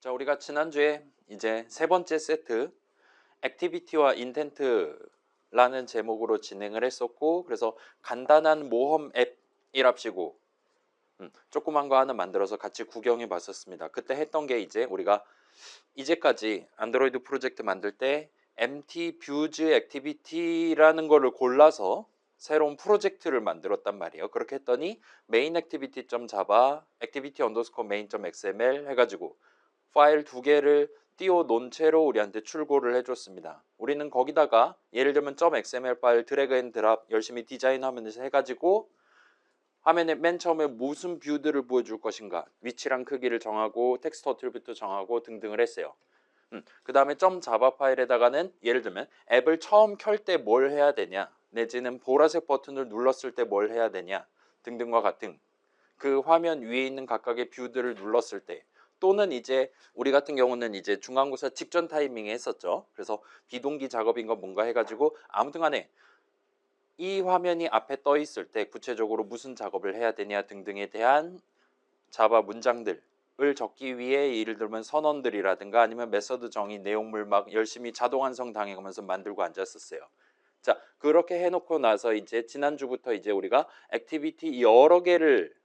자, 우리가 지난주에 이제 세 번째 세트 액티비티와 인텐트라는 제목으로 진행을 했었고, 그래서 간단한 모험 앱이랍시고 조그만 거 하나 만들어서 같이 구경해 봤었습니다. 그때 했던 게 이제 우리가 이제까지 안드로이드 프로젝트 만들 때 MT 뷰즈 액티비티라는 거를 골라서 새로운 프로젝트를 만들었단 말이에요. 그렇게 했더니 메인 액티비티.java, 액티비티 언더스코어 main.xml 해가지고 파일 두 개를 띄워 놓은 채로 우리한테 출고를 해줬습니다. 우리는 거기다가 예를 들면 .xml 파일 드래그 앤 드랍 열심히 디자인하면서 해가지고 화면에 맨 처음에 무슨 뷰들을 보여줄 것인가, 위치랑 크기를 정하고 텍스트 어트리뷰트 정하고 등등을 했어요. 그 다음에 .java 파일에다가는 예를 들면 앱을 처음 켤 때 뭘 해야 되냐, 내지는 보라색 버튼을 눌렀을 때 뭘 해야 되냐 등등과 같은 그 화면 위에 있는 각각의 뷰들을 눌렀을 때, 또는 이제 우리 같은 경우는 이제 중간고사 직전 타이밍에 했었죠. 그래서 비동기 작업인 건 뭔가 해가지고 아무튼 간에 이 화면이 앞에 떠 있을 때 구체적으로 무슨 작업을 해야 되냐 등등에 대한 자바 문장들을 적기 위해 예를 들면 선언들이라든가 아니면 메서드 정의 내용물 막 열심히 자동 완성 당해가면서 만들고 앉았었어요. 자, 그렇게 해놓고 나서 이제 지난주부터 이제 우리가 액티비티 여러 개를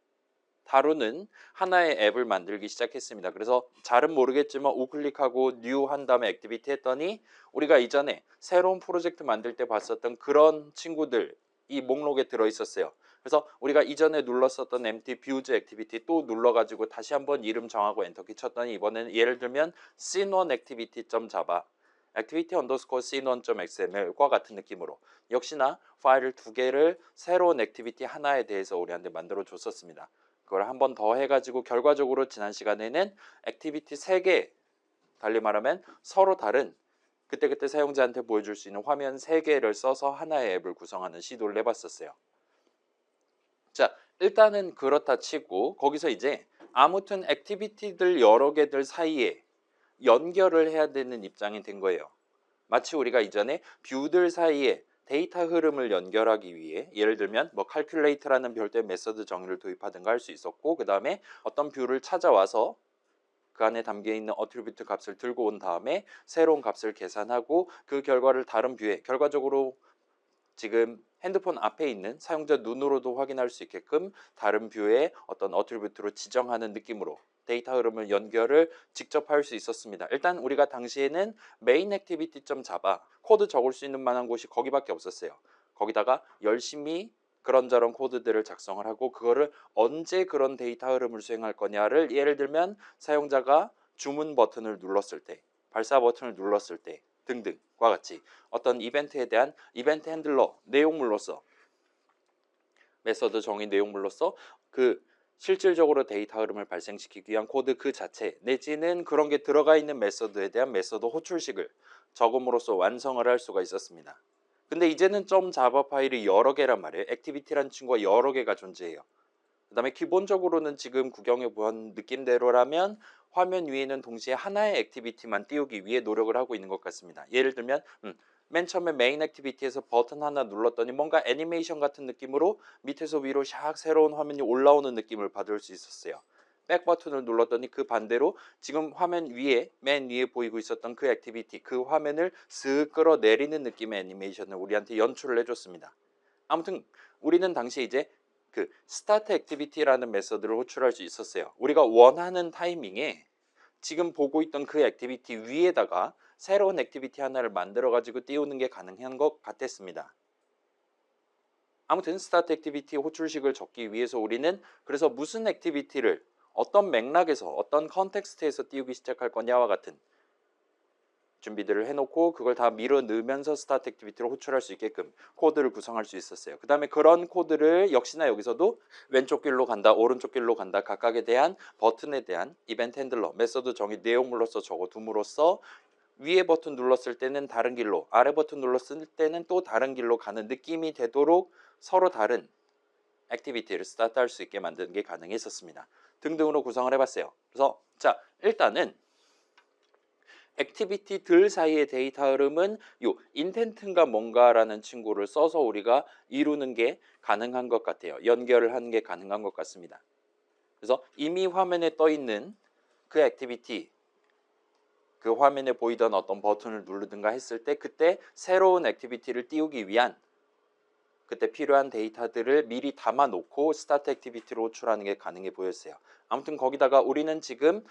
다루는 하나의 앱을 만들기 시작했습니다. 그래서 잘은 모르겠지만 우클릭하고 뉴 한 다음에 액티비티 했더니 우리가 이전에 새로운 프로젝트 만들 때 봤었던 그런 친구들 이 목록에 들어 있었어요. 그래서 우리가 이전에 눌렀었던 MT Views 액티비티 또 눌러가지고 다시 한번 이름 정하고 엔터키 쳤더니 이번에는 예를 들면 scene1 activity.java, activity underscore scene1.xml과 같은 느낌으로 역시나 파일을 두 개를 새로운 액티비티 하나에 대해서 우리한테 만들어 줬었습니다. 그걸 한 번 더 해가지고 결과적으로 지난 시간에는 액티비티 3개, 달리 말하면 서로 다른 그때그때 사용자한테 보여줄 수 있는 화면 3개를 써서 하나의 앱을 구성하는 시도를 해봤었어요. 자, 일단은 그렇다 치고 거기서 이제 아무튼 액티비티들 여러 개들 사이에 연결을 해야 되는 입장이 된 거예요. 마치 우리가 이전에 뷰들 사이에 데이터 흐름을 연결하기 위해 예를 들면 뭐 calculate라는 별도의 메서드 정의를 도입하든가 할 수 있었고, 그 다음에 어떤 뷰를 찾아와서 그 안에 담겨있는 어트리뷰트 값을 들고 온 다음에 새로운 값을 계산하고 그 결과를 다른 뷰에 결과적으로 지금 핸드폰 앞에 있는 사용자 눈으로도 확인할 수 있게끔 다른 뷰에 어떤 어트리뷰트로 지정하는 느낌으로 데이터 흐름을 연결을 직접 할 수 있었습니다. 일단 우리가 당시에는 main activity.java 코드 적을 수 있는 만한 곳이 거기밖에 없었어요. 거기다가 열심히 그런저런 코드들을 작성을 하고 그거를 언제 그런 데이터 흐름을 수행할 거냐를 예를 들면 사용자가 주문 버튼을 눌렀을 때, 발사 버튼을 눌렀을 때 등등과 같이 어떤 이벤트에 대한 이벤트 핸들러 내용물로서 메서드 정의 내용물로서 그 실질적으로 데이터 흐름을 발생시키기 위한 코드 그 자체 내지는 그런 게 들어가 있는 메서드에 대한 메서드 호출식을 적음으로써 완성을 할 수가 있었습니다. 근데 이제는 .java 파일이 여러 개란 말이에요. 액티비티라는 친구가 여러 개가 존재해요. 그 다음에 기본적으로는 지금 구경해 본 느낌대로라면 화면 위에는 동시에 하나의 액티비티만 띄우기 위해 노력을 하고 있는 것 같습니다. 예를 들면 맨 처음에 메인 액티비티에서 버튼 하나 눌렀더니 뭔가 애니메이션 같은 느낌으로 밑에서 위로 샥 새로운 화면이 올라오는 느낌을 받을 수 있었어요. 백 버튼을 눌렀더니 그 반대로 지금 화면 위에 맨 위에 보이고 있었던 그 액티비티 그 화면을 쓱 끌어내리는 느낌의 애니메이션을 우리한테 연출을 해줬습니다. 아무튼 우리는 당시에 이제 그 스타트 액티비티라는 메서드를 호출할 수 있었어요. 우리가 원하는 타이밍에 지금 보고 있던 그 액티비티 위에다가 새로운 액티비티 하나를 만들어 가지고 띄우는 게 가능한 것 같았습니다. 아무튼 스타트 액티비티 호출식을 적기 위해서 우리는 그래서 무슨 액티비티를 어떤 맥락에서 어떤 컨텍스트에서 띄우기 시작할 거냐와 같은 준비들을 해놓고 그걸 다 밀어 넣으면서 스타트 액티비티를 호출할 수 있게끔 코드를 구성할 수 있었어요. 그 다음에 그런 코드를 역시나 여기서도 왼쪽 길로 간다 오른쪽 길로 간다 각각에 대한 버튼에 대한 이벤트 핸들러 메서드 정의 내용물로서 적어둠으로써 위에 버튼 눌렀을 때는 다른 길로 아래 버튼 눌렀을 때는 또 다른 길로 가는 느낌이 되도록 서로 다른 액티비티를 스타트할 수 있게 만드는 게 가능했었습니다. 등등으로 구성을 해봤어요. 그래서 자 일단은 액티비티들 사이의 데이터 흐름은 요 인텐트인가 뭔가라는 친구를 써서 우리가 이루는 게 가능한 것 같아요. 연결을 하는 게 가능한 것 같습니다. 그래서 이미 화면에 떠 있는 그 액티비티 그 화면에 보이던 어떤 버튼을 누르든가 했을 때 그때 새로운 액티비티를 띄우기 위한 그때 필요한 데이터들을 미리 담아 놓고 스타트 액티비티로 호출하는 게 가능해 보였어요. 아무튼 거기다가 우리는 지금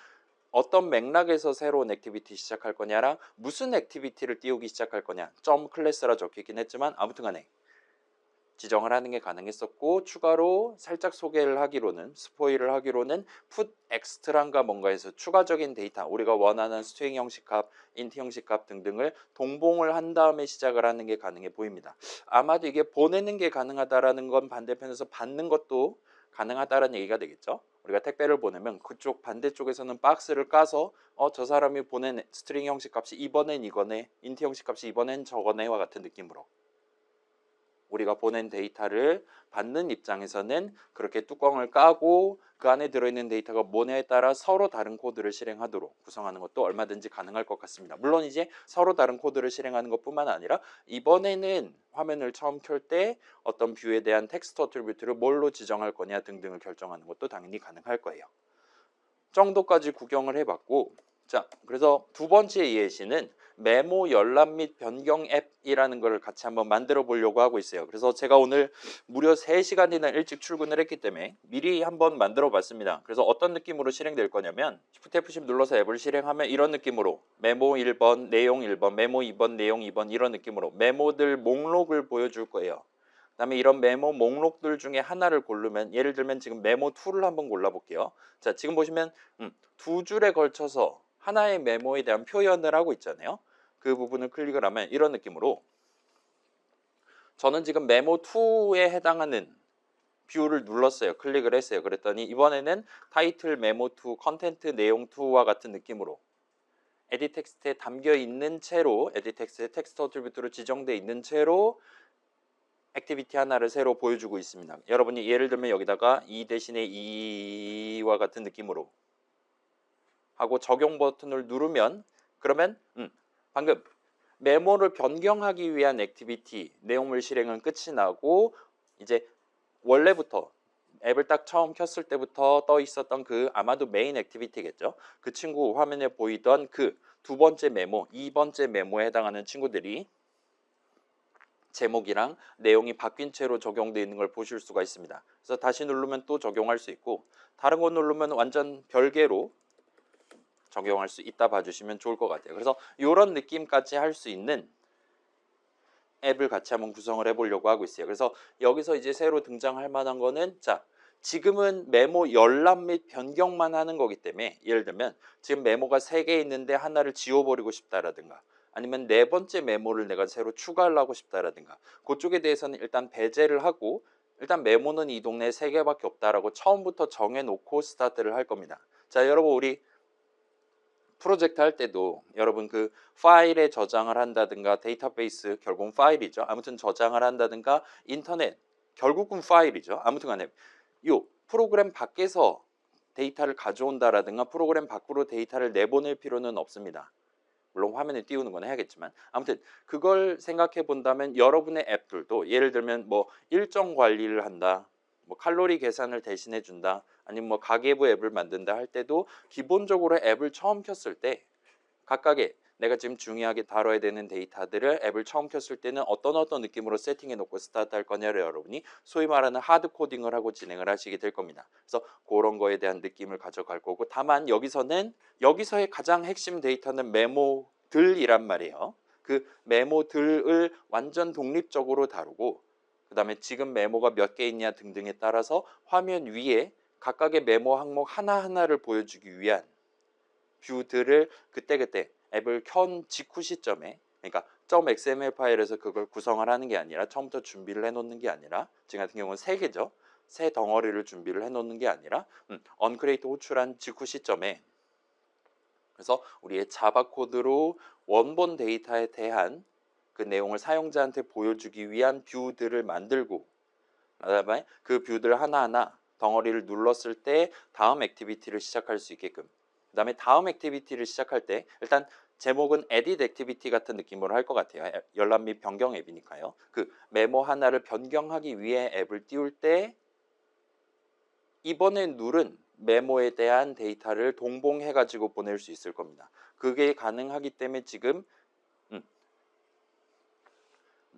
어떤 맥락에서 새로운 액티비티 시작할 거냐랑 무슨 액티비티를 띄우기 시작할 거냐 점 클래스라 적혀있긴 했지만 아무튼 간에 지정을 하는 게 가능했었고 추가로 살짝 소개를 하기로는 스포일을 하기로는 put extra인가 뭔가 해서 추가적인 데이터 우리가 원하는 스트링 형식 값, 인트 형식 값 등등을 동봉을 한 다음에 시작을 하는 게 가능해 보입니다. 아마도 이게 보내는 게 가능하다라는 건 반대편에서 받는 것도 가능하다라는 얘기가 되겠죠. 우리가 택배를 보내면 그쪽 반대쪽에서는 박스를 까서 저 사람이 보낸 스트링 형식 값이 이번엔 이거네, 인트 형식 값이 이번엔 저거네와 같은 느낌으로 우리가 보낸 데이터를 받는 입장에서는 그렇게 뚜껑을 까고 그 안에 들어있는 데이터가 뭐냐에 따라 서로 다른 코드를 실행하도록 구성하는 것도 얼마든지 가능할 것 같습니다. 물론 이제 서로 다른 코드를 실행하는 것뿐만 아니라 이번에는 화면을 처음 켤 때 어떤 뷰에 대한 텍스트 어트리뷰트를 뭘로 지정할 거냐 등등을 결정하는 것도 당연히 가능할 거예요. 정도까지 구경을 해봤고 자 그래서 두 번째 예시는 메모 열람 및 변경 앱이라는 걸 같이 한번 만들어 보려고 하고 있어요. 그래서 제가 오늘 무려 3시간이나 일찍 출근을 했기 때문에 미리 한번 만들어 봤습니다. 그래서 어떤 느낌으로 실행될 거냐면 Shift F10 눌러서 앱을 실행하면 이런 느낌으로 메모 1번, 내용 1번, 메모 2번, 내용 2번 이런 느낌으로 메모들 목록을 보여줄 거예요. 그 다음에 이런 메모 목록들 중에 하나를 고르면 예를 들면 지금 메모 2를 한번 골라볼게요. 자 지금 보시면 두 줄에 걸쳐서 하나의 메모에 대한 표현을 하고 있잖아요. 그 부분을 클릭을 하면 이런 느낌으로 저는 지금 메모 2에 해당하는 뷰를 눌렀어요. 클릭을 했어요. 그랬더니 이번에는 타이틀 메모 2, 컨텐트 내용 2와 같은 느낌으로 에디 텍스트에 담겨 있는 채로 에디 텍스트에 텍스트 어트리뷰트로 지정되어 있는 채로 액티비티 하나를 새로 보여주고 있습니다. 여러분이 예를 들면 여기다가 이 대신에 이와 같은 느낌으로 하고 적용 버튼을 누르면 그러면 방금 메모를 변경하기 위한 액티비티 내용물 실행은 끝이 나고 이제 원래부터 앱을 딱 처음 켰을 때부터 떠 있었던 그 아마도 메인 액티비티겠죠. 그 친구 화면에 보이던 그 두 번째 메모, 2번째 메모에 해당하는 친구들이 제목이랑 내용이 바뀐 채로 적용되어 있는 걸 보실 수가 있습니다. 그래서 다시 누르면 또 적용할 수 있고 다른 거 누르면 완전 별개로 적용할 수 있다 봐주시면 좋을 것 같아요. 그래서 이런 느낌까지 할 수 있는 앱을 같이 한번 구성을 해보려고 하고 있어요. 그래서 여기서 이제 새로 등장할 만한 거는 자 지금은 메모 열람 및 변경만 하는 거기 때문에 예를 들면 지금 메모가 3개 있는데 하나를 지워버리고 싶다라든가 아니면 4번째 메모를 내가 새로 추가하려고 싶다라든가 그쪽에 대해서는 일단 배제를 하고 일단 메모는 이 동네에 3개밖에 없다라고 처음부터 정해놓고 스타트를 할 겁니다. 자 여러분 우리 프로젝트 할 때도 여러분 그 파일에 저장을 한다든가 데이터베이스 결국은 파일이죠. 아무튼 저장을 한다든가 인터넷 결국은 파일이죠. 아무튼 간에 요 프로그램 밖에서 데이터를 가져온다라든가 프로그램 밖으로 데이터를 내보낼 필요는 없습니다. 물론 화면에 띄우는 건 해야겠지만 아무튼 그걸 생각해 본다면 여러분의 앱들도 예를 들면 뭐 일정 관리를 한다. 뭐 칼로리 계산을 대신해 준다. 아니면 뭐 가계부 앱을 만든다 할 때도 기본적으로 앱을 처음 켰을 때 각각의 내가 지금 중요하게 다뤄야 되는 데이터들을 앱을 처음 켰을 때는 어떤 느낌으로 세팅해 놓고 스타트 할 거냐를 여러분이 소위 말하는 하드 코딩을 하고 진행을 하시게 될 겁니다. 그래서 그런 거에 대한 느낌을 가져갈 거고 다만 여기서의 가장 핵심 데이터는 메모들이란 말이에요. 그 메모들을 완전 독립적으로 다루고 그 다음에 지금 메모가 몇 개 있냐 등등에 따라서 화면 위에 각각의 메모 항목 하나하나를 보여주기 위한 뷰들을 그때그때 앱을 켠 직후 시점에 그러니까 .xml 파일에서 그걸 구성을 하는 게 아니라 처음부터 준비를 해놓는 게 아니라 지금 같은 경우는 3개죠. 새 덩어리를 준비를 해놓는 게 아니라 언크레이트 호출한 직후 시점에 그래서 우리의 자바 코드로 원본 데이터에 대한 그 내용을 사용자한테 보여주기 위한 뷰들을 만들고 그다음에 그 뷰들 하나하나 덩어리를 눌렀을 때 다음 액티비티를 시작할 수 있게끔 그 다음에 다음 액티비티를 시작할 때 일단 제목은 edit activity 같은 느낌으로 할 것 같아요. 열람 및 변경 앱이니까요. 그 메모 하나를 변경하기 위해 앱을 띄울 때 이번에 누른 메모에 대한 데이터를 동봉해 가지고 보낼 수 있을 겁니다. 그게 가능하기 때문에 지금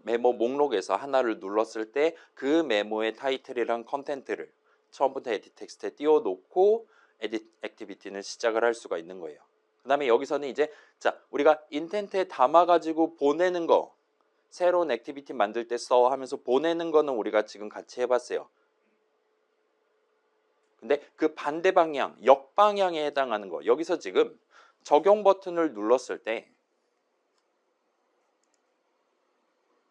메모 목록에서 하나를 눌렀을 때 그 메모의 타이틀이랑 컨텐트를 처음부터 에딧 텍스트에 띄워 놓고 에딧 액티비티는 시작을 할 수가 있는 거예요. 그 다음에 여기서는 이제 자 우리가 인텐트에 담아 가지고 보내는 거 새로운 액티비티 만들 때 써 하면서 보내는 거는 우리가 지금 같이 해봤어요. 근데 그 반대 방향, 역방향에 해당하는 거 여기서 지금 적용 버튼을 눌렀을 때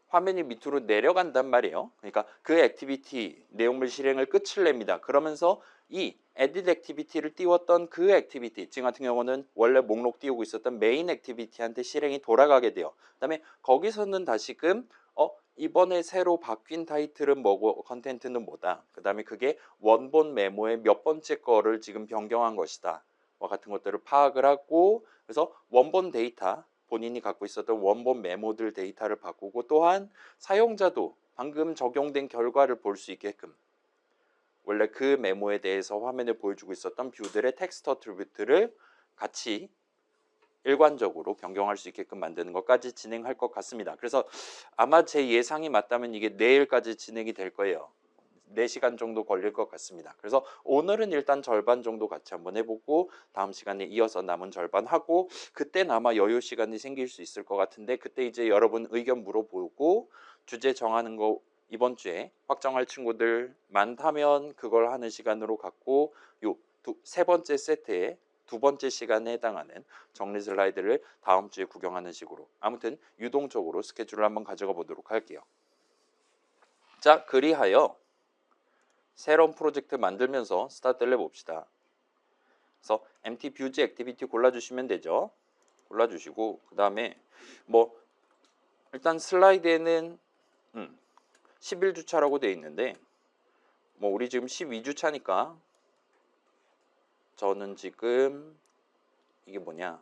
화면이 밑으로 내려간단 말이에요. 그러니까 그 액티비티 내용물 실행을 끝을 냅니다. 그러면서 이 edit 액티비티를 띄웠던 그 액티비티 지금 같은 경우는 원래 목록 띄우고 있었던 메인 액티비티한테 실행이 돌아가게 돼요. 그 다음에 거기서는 다시금 이번에 새로 바뀐 타이틀은 뭐고 컨텐트는 뭐다. 그 다음에 그게 원본 메모의 몇 번째 거를 지금 변경한 것이다. 와 같은 것들을 파악을 하고 그래서 원본 데이터 본인이 갖고 있었던 원본 메모들 데이터를 바꾸고 또한 사용자도 방금 적용된 결과를 볼 수 있게끔 원래 그 메모에 대해서 화면에 보여주고 있었던 뷰들의 텍스트 어트리뷰트를 같이 일관적으로 변경할 수 있게끔 만드는 것까지 진행할 것 같습니다. 그래서 아마 제 예상이 맞다면 이게 내일까지 진행이 될 거예요. 4시간 정도 걸릴 것 같습니다. 그래서 오늘은 일단 절반 정도 같이 한번 해보고 다음 시간에 이어서 남은 절반 하고 그때는 아마 여유 시간이 생길 수 있을 것 같은데 그때 이제 여러분 의견 물어보고 주제 정하는 거 이번 주에 확정할 친구들 많다면 그걸 하는 시간으로 갖고 요 세 번째 세트에 두 번째 시간에 해당하는 정리 슬라이드를 다음 주에 구경하는 식으로 아무튼 유동적으로 스케줄을 한번 가져가 보도록 할게요. 자, 그리하여 새로운 프로젝트 만들면서 스타트를 해봅시다. 그래서 empty views activity 골라주시면 되죠. 골라주시고 그 다음에 뭐 일단 슬라이드에는 11주차라고 되어 있는데 뭐 우리 지금 12주차니까 저는 지금 이게 뭐냐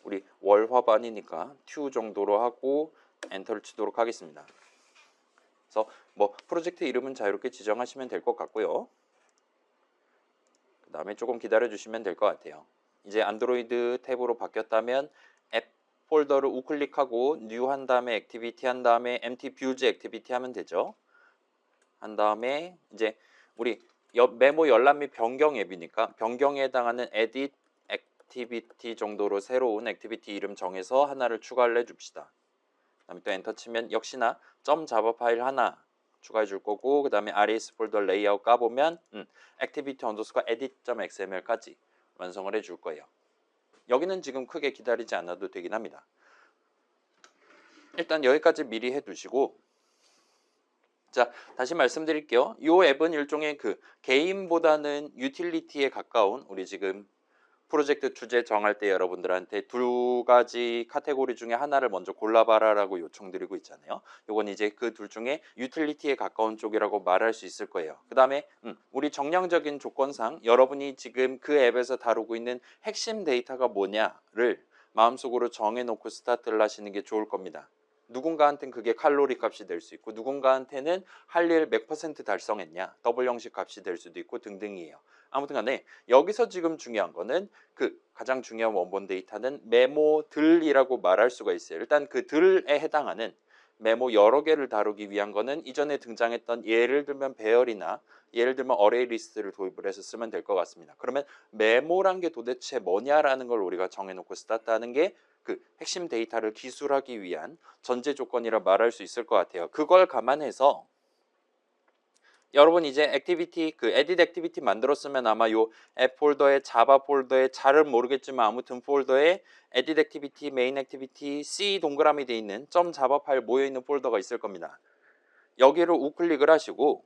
우리 월화반이니까 q 정도로 하고 엔터를 치도록 하겠습니다. 그래서 뭐 프로젝트 이름은 자유롭게 지정하시면 될 것 같고요. 그 다음에 조금 기다려 주시면 될 것 같아요. 이제 안드로이드 탭으로 바뀌었다면 앱 폴더를 우클릭하고 뉴 한 다음에 액티비티 한 다음에 empty views 액티비티 하면 되죠. 한 다음에 이제 우리 메모 열람 및 변경 앱이니까 변경에 해당하는 edit 액티비티 정도로 새로운 액티비티 이름 정해서 하나를 추가를 해줍시다. 그 다음에 또 엔터 치면 역시나 .java 파일 하나 추가해 줄 거고 그 다음에 res 폴더 레이아웃 까보면 activity underscore edit.xml까지 완성을 해줄 거예요. 여기는 지금 크게 기다리지 않아도 되긴 합니다. 일단 여기까지 미리 해두시고 자 다시 말씀드릴게요. 이 앱은 일종의 그 게임보다는 유틸리티에 가까운 우리 지금 프로젝트 주제 정할 때 여러분들한테 두 가지 카테고리 중에 하나를 먼저 골라봐라 라고 요청드리고 있잖아요. 요건 이제 그 둘 중에 유틸리티에 가까운 쪽이라고 말할 수 있을 거예요. 그 다음에 우리 정량적인 조건상 여러분이 지금 그 앱에서 다루고 있는 핵심 데이터가 뭐냐를 마음속으로 정해놓고 스타트를 하시는 게 좋을 겁니다. 누군가한테는 그게 칼로리 값이 될 수 있고 누군가한테는 할 일 몇 % 달성했냐 더블 형식 값이 될 수도 있고 등등이에요. 아무튼 간에 여기서 지금 중요한 거는 그 가장 중요한 원본 데이터는 메모들이라고 말할 수가 있어요. 일단 그 들에 해당하는 메모 여러 개를 다루기 위한 거는 이전에 등장했던 예를 들면 배열이나 예를 들면 어레이 리스트를 도입을 해서 쓰면 될 것 같습니다. 그러면 메모란 게 도대체 뭐냐라는 걸 우리가 정해놓고 스타트하는 게 그 핵심 데이터를 기술하기 위한 전제 조건이라 말할 수 있을 것 같아요. 그걸 감안해서 여러분 이제 액티비티 그 에딧 액티비티 만들었으면 아마 요 앱 폴더에 자바 폴더에 잘은 모르겠지만 아무튼 폴더에 에딧 액티비티 메인 액티비티 C 동그라미 돼 있는 .java 파일 모여 있는 폴더가 있을 겁니다. 여기를 우클릭을 하시고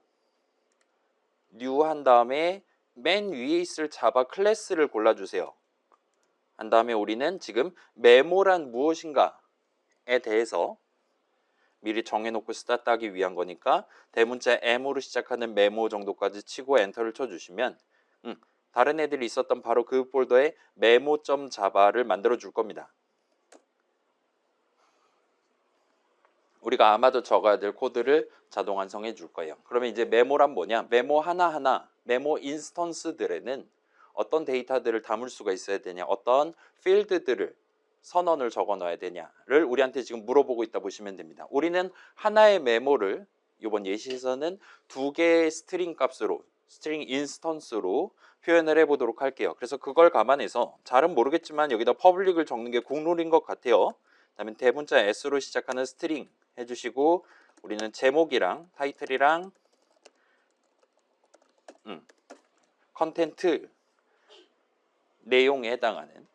뉴 한 다음에 맨 위에 있을 자바 클래스를 골라주세요. 한 다음에 우리는 지금 메모란 무엇인가에 대해서 미리 정해놓고 스타트하기 위한 거니까 대문자 M으로 시작하는 메모 정도까지 치고 엔터를 쳐주시면 다른 애들이 있었던 바로 그 폴더에 메모.java를 만들어 줄 겁니다. 우리가 아마도 적어야 될 코드를 자동 완성해 줄 거예요. 그러면 이제 메모란 뭐냐? 메모 하나하나 메모 인스턴스들에는 어떤 데이터들을 담을 수가 있어야 되냐, 어떤 필드들을 선언을 적어 놔야 되냐를 우리한테 지금 물어보고 있다 보시면 됩니다. 우리는 하나의 메모를 이번 예시에서는 두 개의 스트링 값으로, 스트링 인스턴스로 표현을 해보도록 할게요. 그래서 그걸 감안해서 잘은 모르겠지만 여기다 퍼블릭을 적는 게 국룰인 것 같아요. 그다음에 대문자 S로 시작하는 스트링 해주시고 우리는 제목이랑 타이틀이랑 컨텐트 내용에 해당하는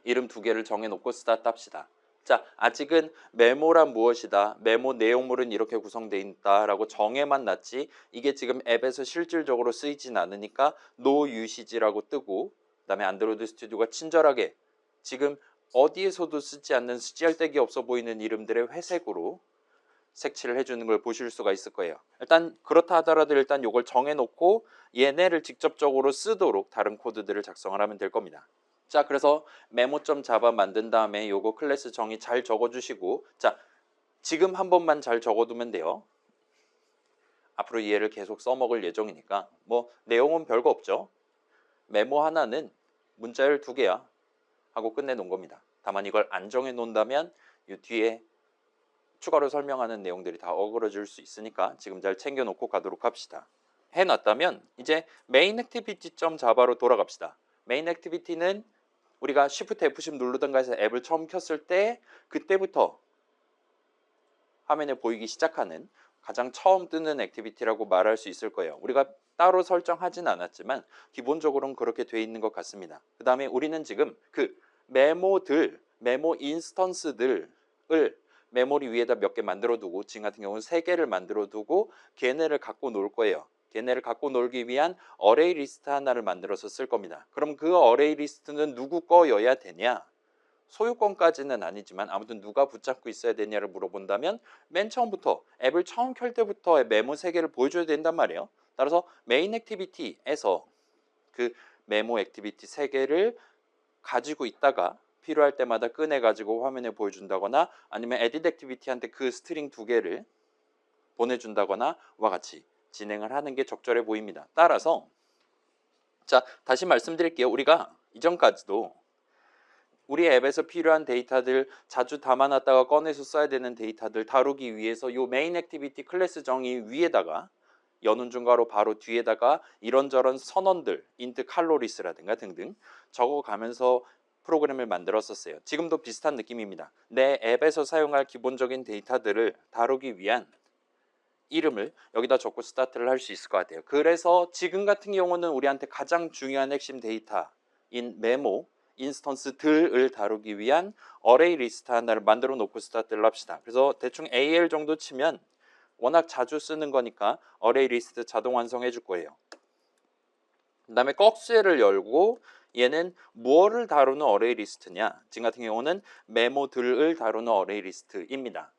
이름 두 개를 정해놓고 스타트 합시다. 자, 아직은 메모란 무엇이다, 메모 내용물은 이렇게 구성되어 있다라고 정해만 놨지 이게 지금 앱에서 실질적으로 쓰이진 않으니까 no usage라고 뜨고, 그 다음에 안드로이드 스튜디오가 친절하게 지금 어디에서도 쓰지 않는 쓰잘데기 없어 보이는 이름들의 회색으로 색칠을 해주는 걸 보실 수가 있을 거예요. 일단 그렇다 하더라도 일단 이걸 정해놓고 얘네를 직접적으로 쓰도록 다른 코드들을 작성을 하면 될 겁니다. 자, 그래서 메모점 자바 만든 다음에 요거 클래스 정의 잘 적어주시고, 자, 지금 한 번만 잘 적어두면 돼요. 앞으로 얘를 계속 써먹을 예정이니까 뭐 내용은 별거 없죠. 메모 하나는 문자열 2개야 하고 끝내놓은 겁니다. 다만 이걸 안 정해놓는다면 이 뒤에 추가로 설명하는 내용들이 다 어그러질 수 있으니까 지금 잘 챙겨놓고 가도록 합시다. 해놨다면 이제 메인 액티비티.자바로 돌아갑시다. 메인 액티비티는 우리가 Shift F10 누르던가 해서 앱을 처음 켰을 때 그때부터 화면에 보이기 시작하는 가장 처음 뜨는 액티비티라고 말할 수 있을 거예요. 우리가 따로 설정하진 않았지만 기본적으로는 그렇게 돼 있는 것 같습니다. 그 다음에 우리는 지금 그 메모들, 메모 인스턴스들을 메모리 위에다 몇 개 만들어 두고, 지금 같은 경우는 3개를 만들어 두고 걔네를 갖고 놀 거예요. 걔네를 갖고 놀기 위한 어레이 리스트 하나를 만들어서 쓸 겁니다. 그럼 그 어레이 리스트는 누구 거여야 되냐? 소유권까지는 아니지만 아무튼 누가 붙잡고 있어야 되냐를 물어본다면 맨 처음부터 앱을 처음 켤 때부터 메모 3개를 보여줘야 된단 말이에요. 따라서 메인 액티비티에서 그 메모 액티비티 3개를 가지고 있다가 필요할 때마다 꺼내가지고 화면에 보여준다거나 아니면 에딧 액티비티한테 그 스트링 2개를 보내준다거나 와 같이 진행을 하는 게 적절해 보입니다. 따라서 자, 다시 말씀드릴게요. 우리가 이전까지도 우리 앱에서 필요한 데이터들 자주 담아놨다가 꺼내서 써야 되는 데이터들 다루기 위해서 이 메인 액티비티 클래스 정의 위에다가 연운 중괄호 바로 뒤에다가 이런저런 선언들, 인트 칼로리스라든가 등등 적어가면서 프로그램을 만들었었어요. 지금도 비슷한 느낌입니다. 내 앱에서 사용할 기본적인 데이터들을 다루기 위한 이름을 여기다 적고 스타트를 할 수 있을 것 같아요. 그래서 지금 같은 경우는 우리한테 가장 중요한 핵심 데이터인 메모 인스턴스들을 다루기 위한 어레이 리스트 하나를 만들어 놓고 스타트를 합시다. 그래서 대충 AL 정도 치면 워낙 자주 쓰는 거니까 어레이 리스트 자동 완성해 줄 거예요. 그 다음에 꺽쇠를 열고 얘는 무엇을 다루는 어레이 리스트냐? 지금 같은 경우는 메모들을 다루는 어레이 리스트입니다.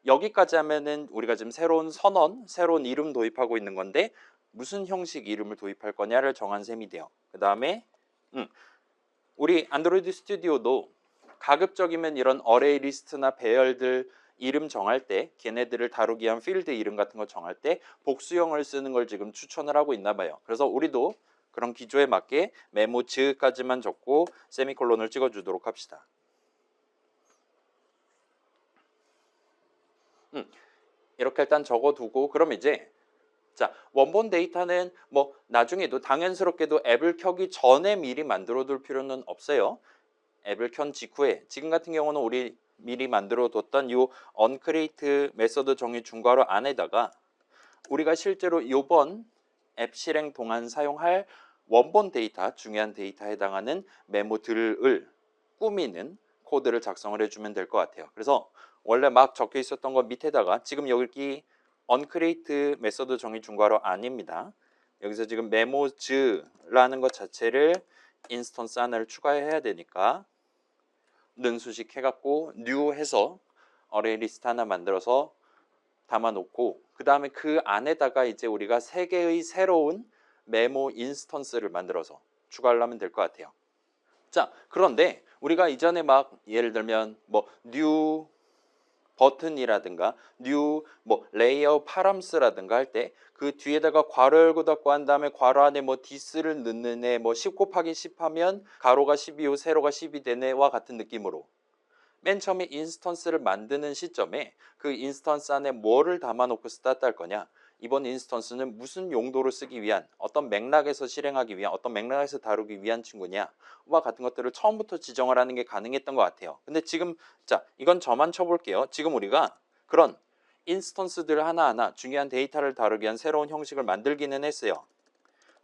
여기까지 하면은 우리가 지금 새로운 선언, 새로운 이름 도입하고 있는 건데 무슨 형식 이름을 도입할 거냐를 정한 셈이 돼요. 그 다음에 우리 안드로이드 스튜디오도 가급적이면 이런 어레이 리스트나 배열들 이름 정할 때 걔네들을 다루기 위한 필드 이름 같은 거 정할 때 복수형을 쓰는 걸 지금 추천을 하고 있나 봐요. 그래서 우리도 그런 기조에 맞게 메모 즈까지만 적고 세미콜론을 찍어주도록 합시다. 이렇게 일단 적어두고 그럼 이제 자, 원본 데이터는 뭐 나중에도 당연스럽게도 앱을 켜기 전에 미리 만들어 둘 필요는 없어요. 앱을 켠 직후에 지금 같은 경우는 우리 미리 만들어 뒀던 이 onCreate 메서드 정의 중괄호 안에다가 우리가 실제로 이번 앱 실행 동안 사용할 원본 데이터, 중요한 데이터에 해당하는 메모들을 꾸미는 코드를 작성을 해주면 될 것 같아요. 그래서 원래 막 적혀 있었던 거 밑에다가 지금 여기 onCreate 메서드 정의 중괄호 아닙니다. 여기서 지금 메모즈라는 것 자체를 인스턴스 하나를 추가해야 되니까 능수식 해갖고 new 해서 어레이 리스트 하나 만들어서 담아놓고 그 다음에 그 안에다가 이제 우리가 3개의 새로운 메모 인스턴스를 만들어서 추가를 하면 될 것 같아요. 자, 그런데 우리가 이전에 막 예를 들면 뭐 new 버튼이라든가 new 뭐 레이어 파람스라든가 할 때 그 뒤에다가 괄호 열고 닫고 한 다음에 괄호 안에 뭐 this를 넣는 애 뭐 10 곱하기 10 하면 가로가 12요 세로가 10이 되네와 같은 느낌으로 맨 처음에 인스턴스를 만드는 시점에 그 인스턴스 안에 뭐를 담아놓고 스타트 할 거냐, 이번 인스턴스는 무슨 용도로 쓰기 위한 어떤 맥락에서 실행하기 위한 어떤 맥락에서 다루기 위한 친구냐와 같은 것들을 처음부터 지정을 하는 게 가능했던 것 같아요. 근데 지금 자 이건 저만 쳐볼게요. 지금 우리가 그런 인스턴스들 하나하나 중요한 데이터를 다루기 위한 새로운 형식을 만들기는 했어요.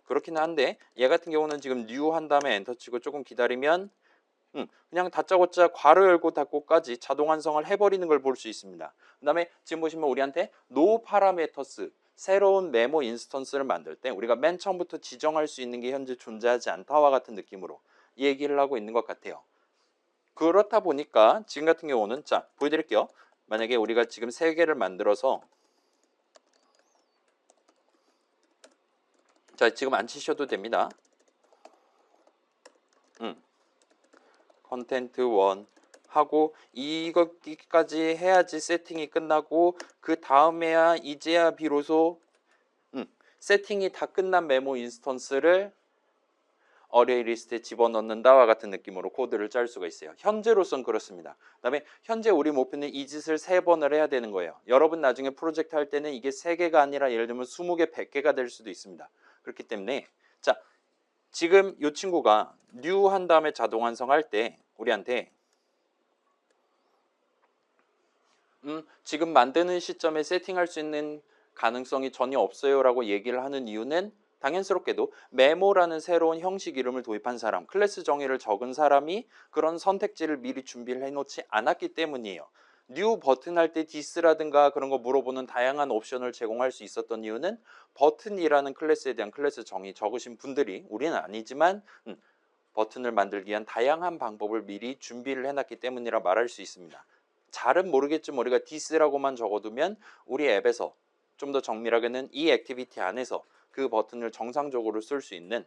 그렇긴 한데 얘 같은 경우는 지금 new 한 다음에 엔터 치고 조금 기다리면 그냥 다짜고짜 괄호 열고 닫고까지 자동 완성을 해버리는 걸 볼 수 있습니다. 그 다음에 지금 보시면 우리한테 no parameters 새로운 메모 인스턴스를 만들 때 우리가 맨 처음부터 지정할 수 있는 게 현재 존재하지 않다와 같은 느낌으로 얘기를 하고 있는 것 같아요. 그렇다 보니까 지금 같은 경우는 자 보여드릴게요. 만약에 우리가 지금 세 개를 만들어서 자 지금 안 치셔도 됩니다. 컨텐트 1 하고 이거까지 해야지 세팅이 끝나고 그 다음에야 이제야 비로소 세팅이 다 끝난 메모 인스턴스를 어레이 리스트에 집어넣는다와 같은 느낌으로 코드를 짤 수가 있어요. 현재로선 그렇습니다. 그 다음에 현재 우리 목표는 이 짓을 3번을 해야 되는 거예요. 여러분 나중에 프로젝트 할 때는 이게 3개가 아니라 예를 들면 20개, 100개가 될 수도 있습니다. 그렇기 때문에 자 지금 이 친구가 new 한 다음에 자동 완성할 때 우리한테 지금 만드는 시점에 세팅할 수 있는 가능성이 전혀 없어요 라고 얘기를 하는 이유는 당연스럽게도 메모라는 새로운 형식 이름을 도입한 사람, 클래스 정의를 적은 사람이 그런 선택지를 미리 준비를 해놓지 않았기 때문이에요. new 버튼 할 때 this라든가 그런 거 물어보는 다양한 옵션을 제공할 수 있었던 이유는 버튼이라는 클래스에 대한 클래스 정의 적으신 분들이 우리는 아니지만 버튼을 만들기 위한 다양한 방법을 미리 준비를 해놨기 때문이라 말할 수 있습니다. 잘은 모르겠지만 우리가 this라고만 적어두면 우리 앱에서 좀 더 정밀하게는 이 액티비티 안에서 그 버튼을 정상적으로 쓸 수 있는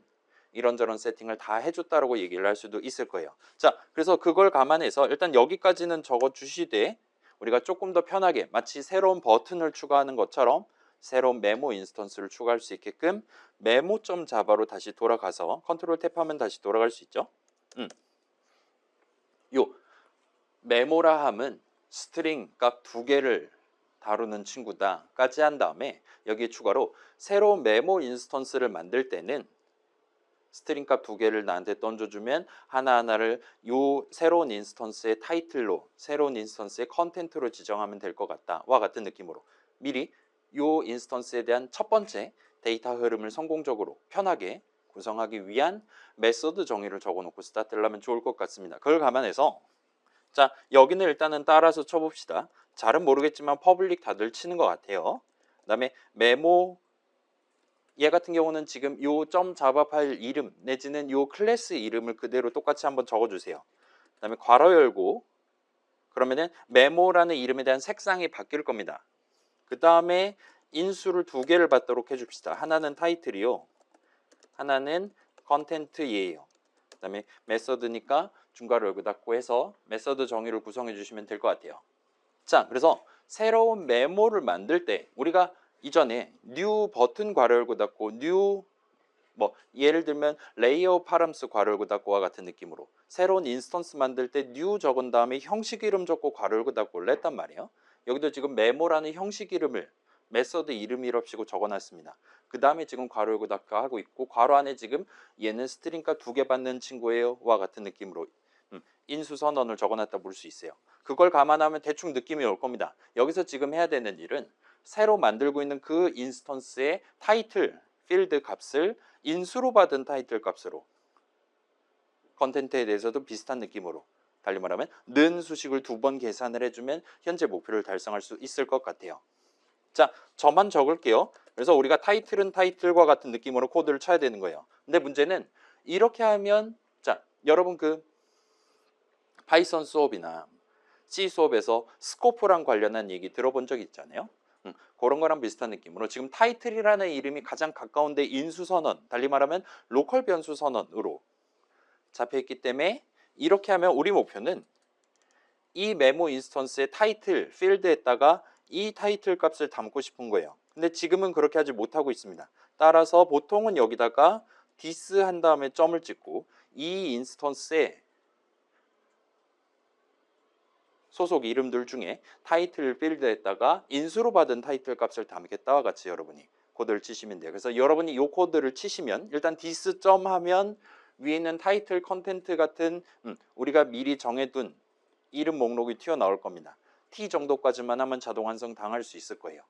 이런저런 세팅을 다 해줬다라고 얘기를 할 수도 있을 거예요. 자, 그래서 그걸 감안해서 일단 여기까지는 적어주시되 우리가 조금 더 편하게 마치 새로운 버튼을 추가하는 것처럼 새로운 메모 인스턴스를 추가할 수 있게끔 메모.java로 다시 돌아가서 컨트롤 탭하면 다시 돌아갈 수 있죠. 요 메모라 함은 스트링 값 2개를 다루는 친구다까지 한 다음에 여기에 추가로 새로운 메모 인스턴스를 만들 때는 스트링 값 2개를 나한테 던져주면 하나하나를 요 새로운 인스턴스의 타이틀로 새로운 인스턴스의 컨텐트로 지정하면 될 것 같다와 같은 느낌으로 미리 요 인스턴스에 대한 첫 번째 데이터 흐름을 성공적으로 편하게 구성하기 위한 메소드 정의를 적어놓고 스타트를 하면 좋을 것 같습니다. 그걸 감안해서 자 여기는 일단은 따라서 쳐봅시다. 잘은 모르겠지만 퍼블릭 다들 치는 것 같아요. 그 다음에 메모 얘 같은 경우는 지금 요 .java 파일 이름 내지는 요 클래스 이름을 그대로 똑같이 한번 적어주세요. 그 다음에 괄호 열고 그러면은 메모라는 이름에 대한 색상이 바뀔 겁니다. 그 다음에 인수를 2개를 받도록 해줍시다. 하나는 타이틀이요. 하나는 컨텐트예요. 그 다음에 메서드니까 중괄호 열고 닫고 해서 메서드 정의를 구성해 주시면 될 것 같아요. 자, 그래서 새로운 메모를 만들 때 우리가 이전에 new 버튼 괄호 열고 닫고 new 뭐 예를 들면 레이어 파람스 괄호 열고 닫고와 같은 느낌으로 새로운 인스턴스 만들 때 new 적은 다음에 형식 이름 적고 괄호 열고 닫고를 했단 말이에요. 여기도 지금 메모라는 형식 이름을 메서드 이름이랍시고 적어놨습니다. 그 다음에 지금 괄호 열고 닫고 하고 있고 괄호 안에 지금 얘는 스트링 값 2개 받는 친구예요 와 같은 느낌으로 인수 선언을 적어놨다 볼 수 있어요. 그걸 감안하면 대충 느낌이 올 겁니다. 여기서 지금 해야 되는 일은 새로 만들고 있는 그 인스턴스의 타이틀 필드 값을 인수로 받은 타이틀 값으로 컨텐트에 대해서도 비슷한 느낌으로 달리 말하면 는 수식을 2번 계산을 해주면 현재 목표를 달성할 수 있을 것 같아요. 자, 저만 적을게요. 그래서 우리가 타이틀은 타이틀과 같은 느낌으로 코드를 쳐야 되는 거예요. 근데 문제는 이렇게 하면 자, 여러분 그 파이썬 수업이나 C 수업에서 스코프랑 관련한 얘기 들어본 적 있잖아요. 그런 거랑 비슷한 느낌으로 지금 타이틀이라는 이름이 가장 가까운데 인수선언, 달리 말하면 로컬 변수 선언으로 잡혀있기 때문에 이렇게 하면 우리 목표는 이 메모 인스턴스의 타이틀 필드에다가 이 타이틀 값을 담고 싶은 거예요. 근데 지금은 그렇게 하지 못하고 있습니다. 따라서 보통은 여기다가 디스 한 다음에 점을 찍고 이 인스턴스에 소속 이름들 중에 타이틀 필드에다가 인수로 받은 타이틀 값을 담겠다와 같이 여러분이 코드를 치시면 돼요. 그래서 여러분이 이 코드를 치시면 일단 디스 점 하면 위에 있는 타이틀 컨텐트 같은 우리가 미리 정해둔 이름 목록이 튀어나올 겁니다. T 정도까지만 하면 자동 완성 당할 수 있을 거예요.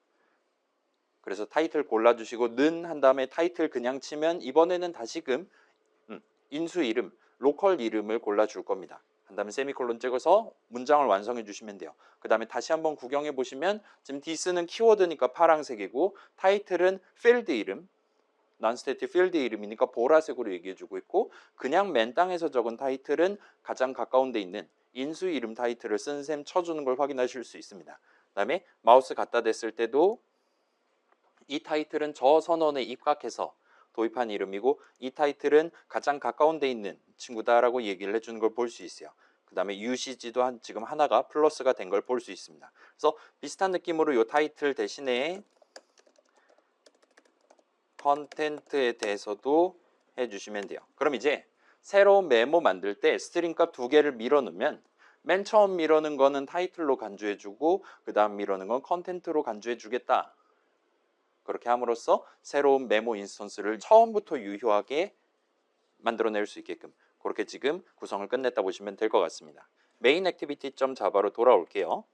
그래서 타이틀 골라주시고 는 한 다음에 타이틀 그냥 치면 이번에는 다시금 인수 이름, 로컬 이름을 골라줄 겁니다. 한 다음에 세미콜론 찍어서 문장을 완성해 주시면 돼요. 그 다음에 다시 한번 구경해 보시면 지금 디스는 키워드니까 파란색이고 타이틀은 필드 이름, non-static 필드 이름이니까 보라색으로 얘기해 주고 있고 그냥 맨 땅에서 적은 타이틀은 가장 가까운 데 있는 인수 이름 타이틀을 쓴 셈 쳐주는 걸 확인하실 수 있습니다. 그 다음에 마우스 갖다 댔을 때도 이 타이틀은 저 선언에 입각해서 도입한 이름이고 이 타이틀은 가장 가까운 데 있는 친구다라고 얘기를 해주는 걸 볼 수 있어요. 그 다음에 UCG도 지금 하나가 플러스가 된 걸 볼 수 있습니다. 그래서 비슷한 느낌으로 이 타이틀 대신에 컨텐트에 대해서도 해주시면 돼요. 그럼 이제 새로운 메모 만들 때 스트링 값 두 개를 밀어넣으면 맨 처음 밀어넣은 거는 타이틀로 간주해주고 그 다음 밀어넣은 건 컨텐트로 간주해주겠다. 그렇게 함으로써 새로운 메모 인스턴스를 처음부터 유효하게 만들어낼 수 있게끔 그렇게 지금 구성을 끝냈다 보시면 될 것 같습니다. 메인 액티비티.자바로 돌아올게요.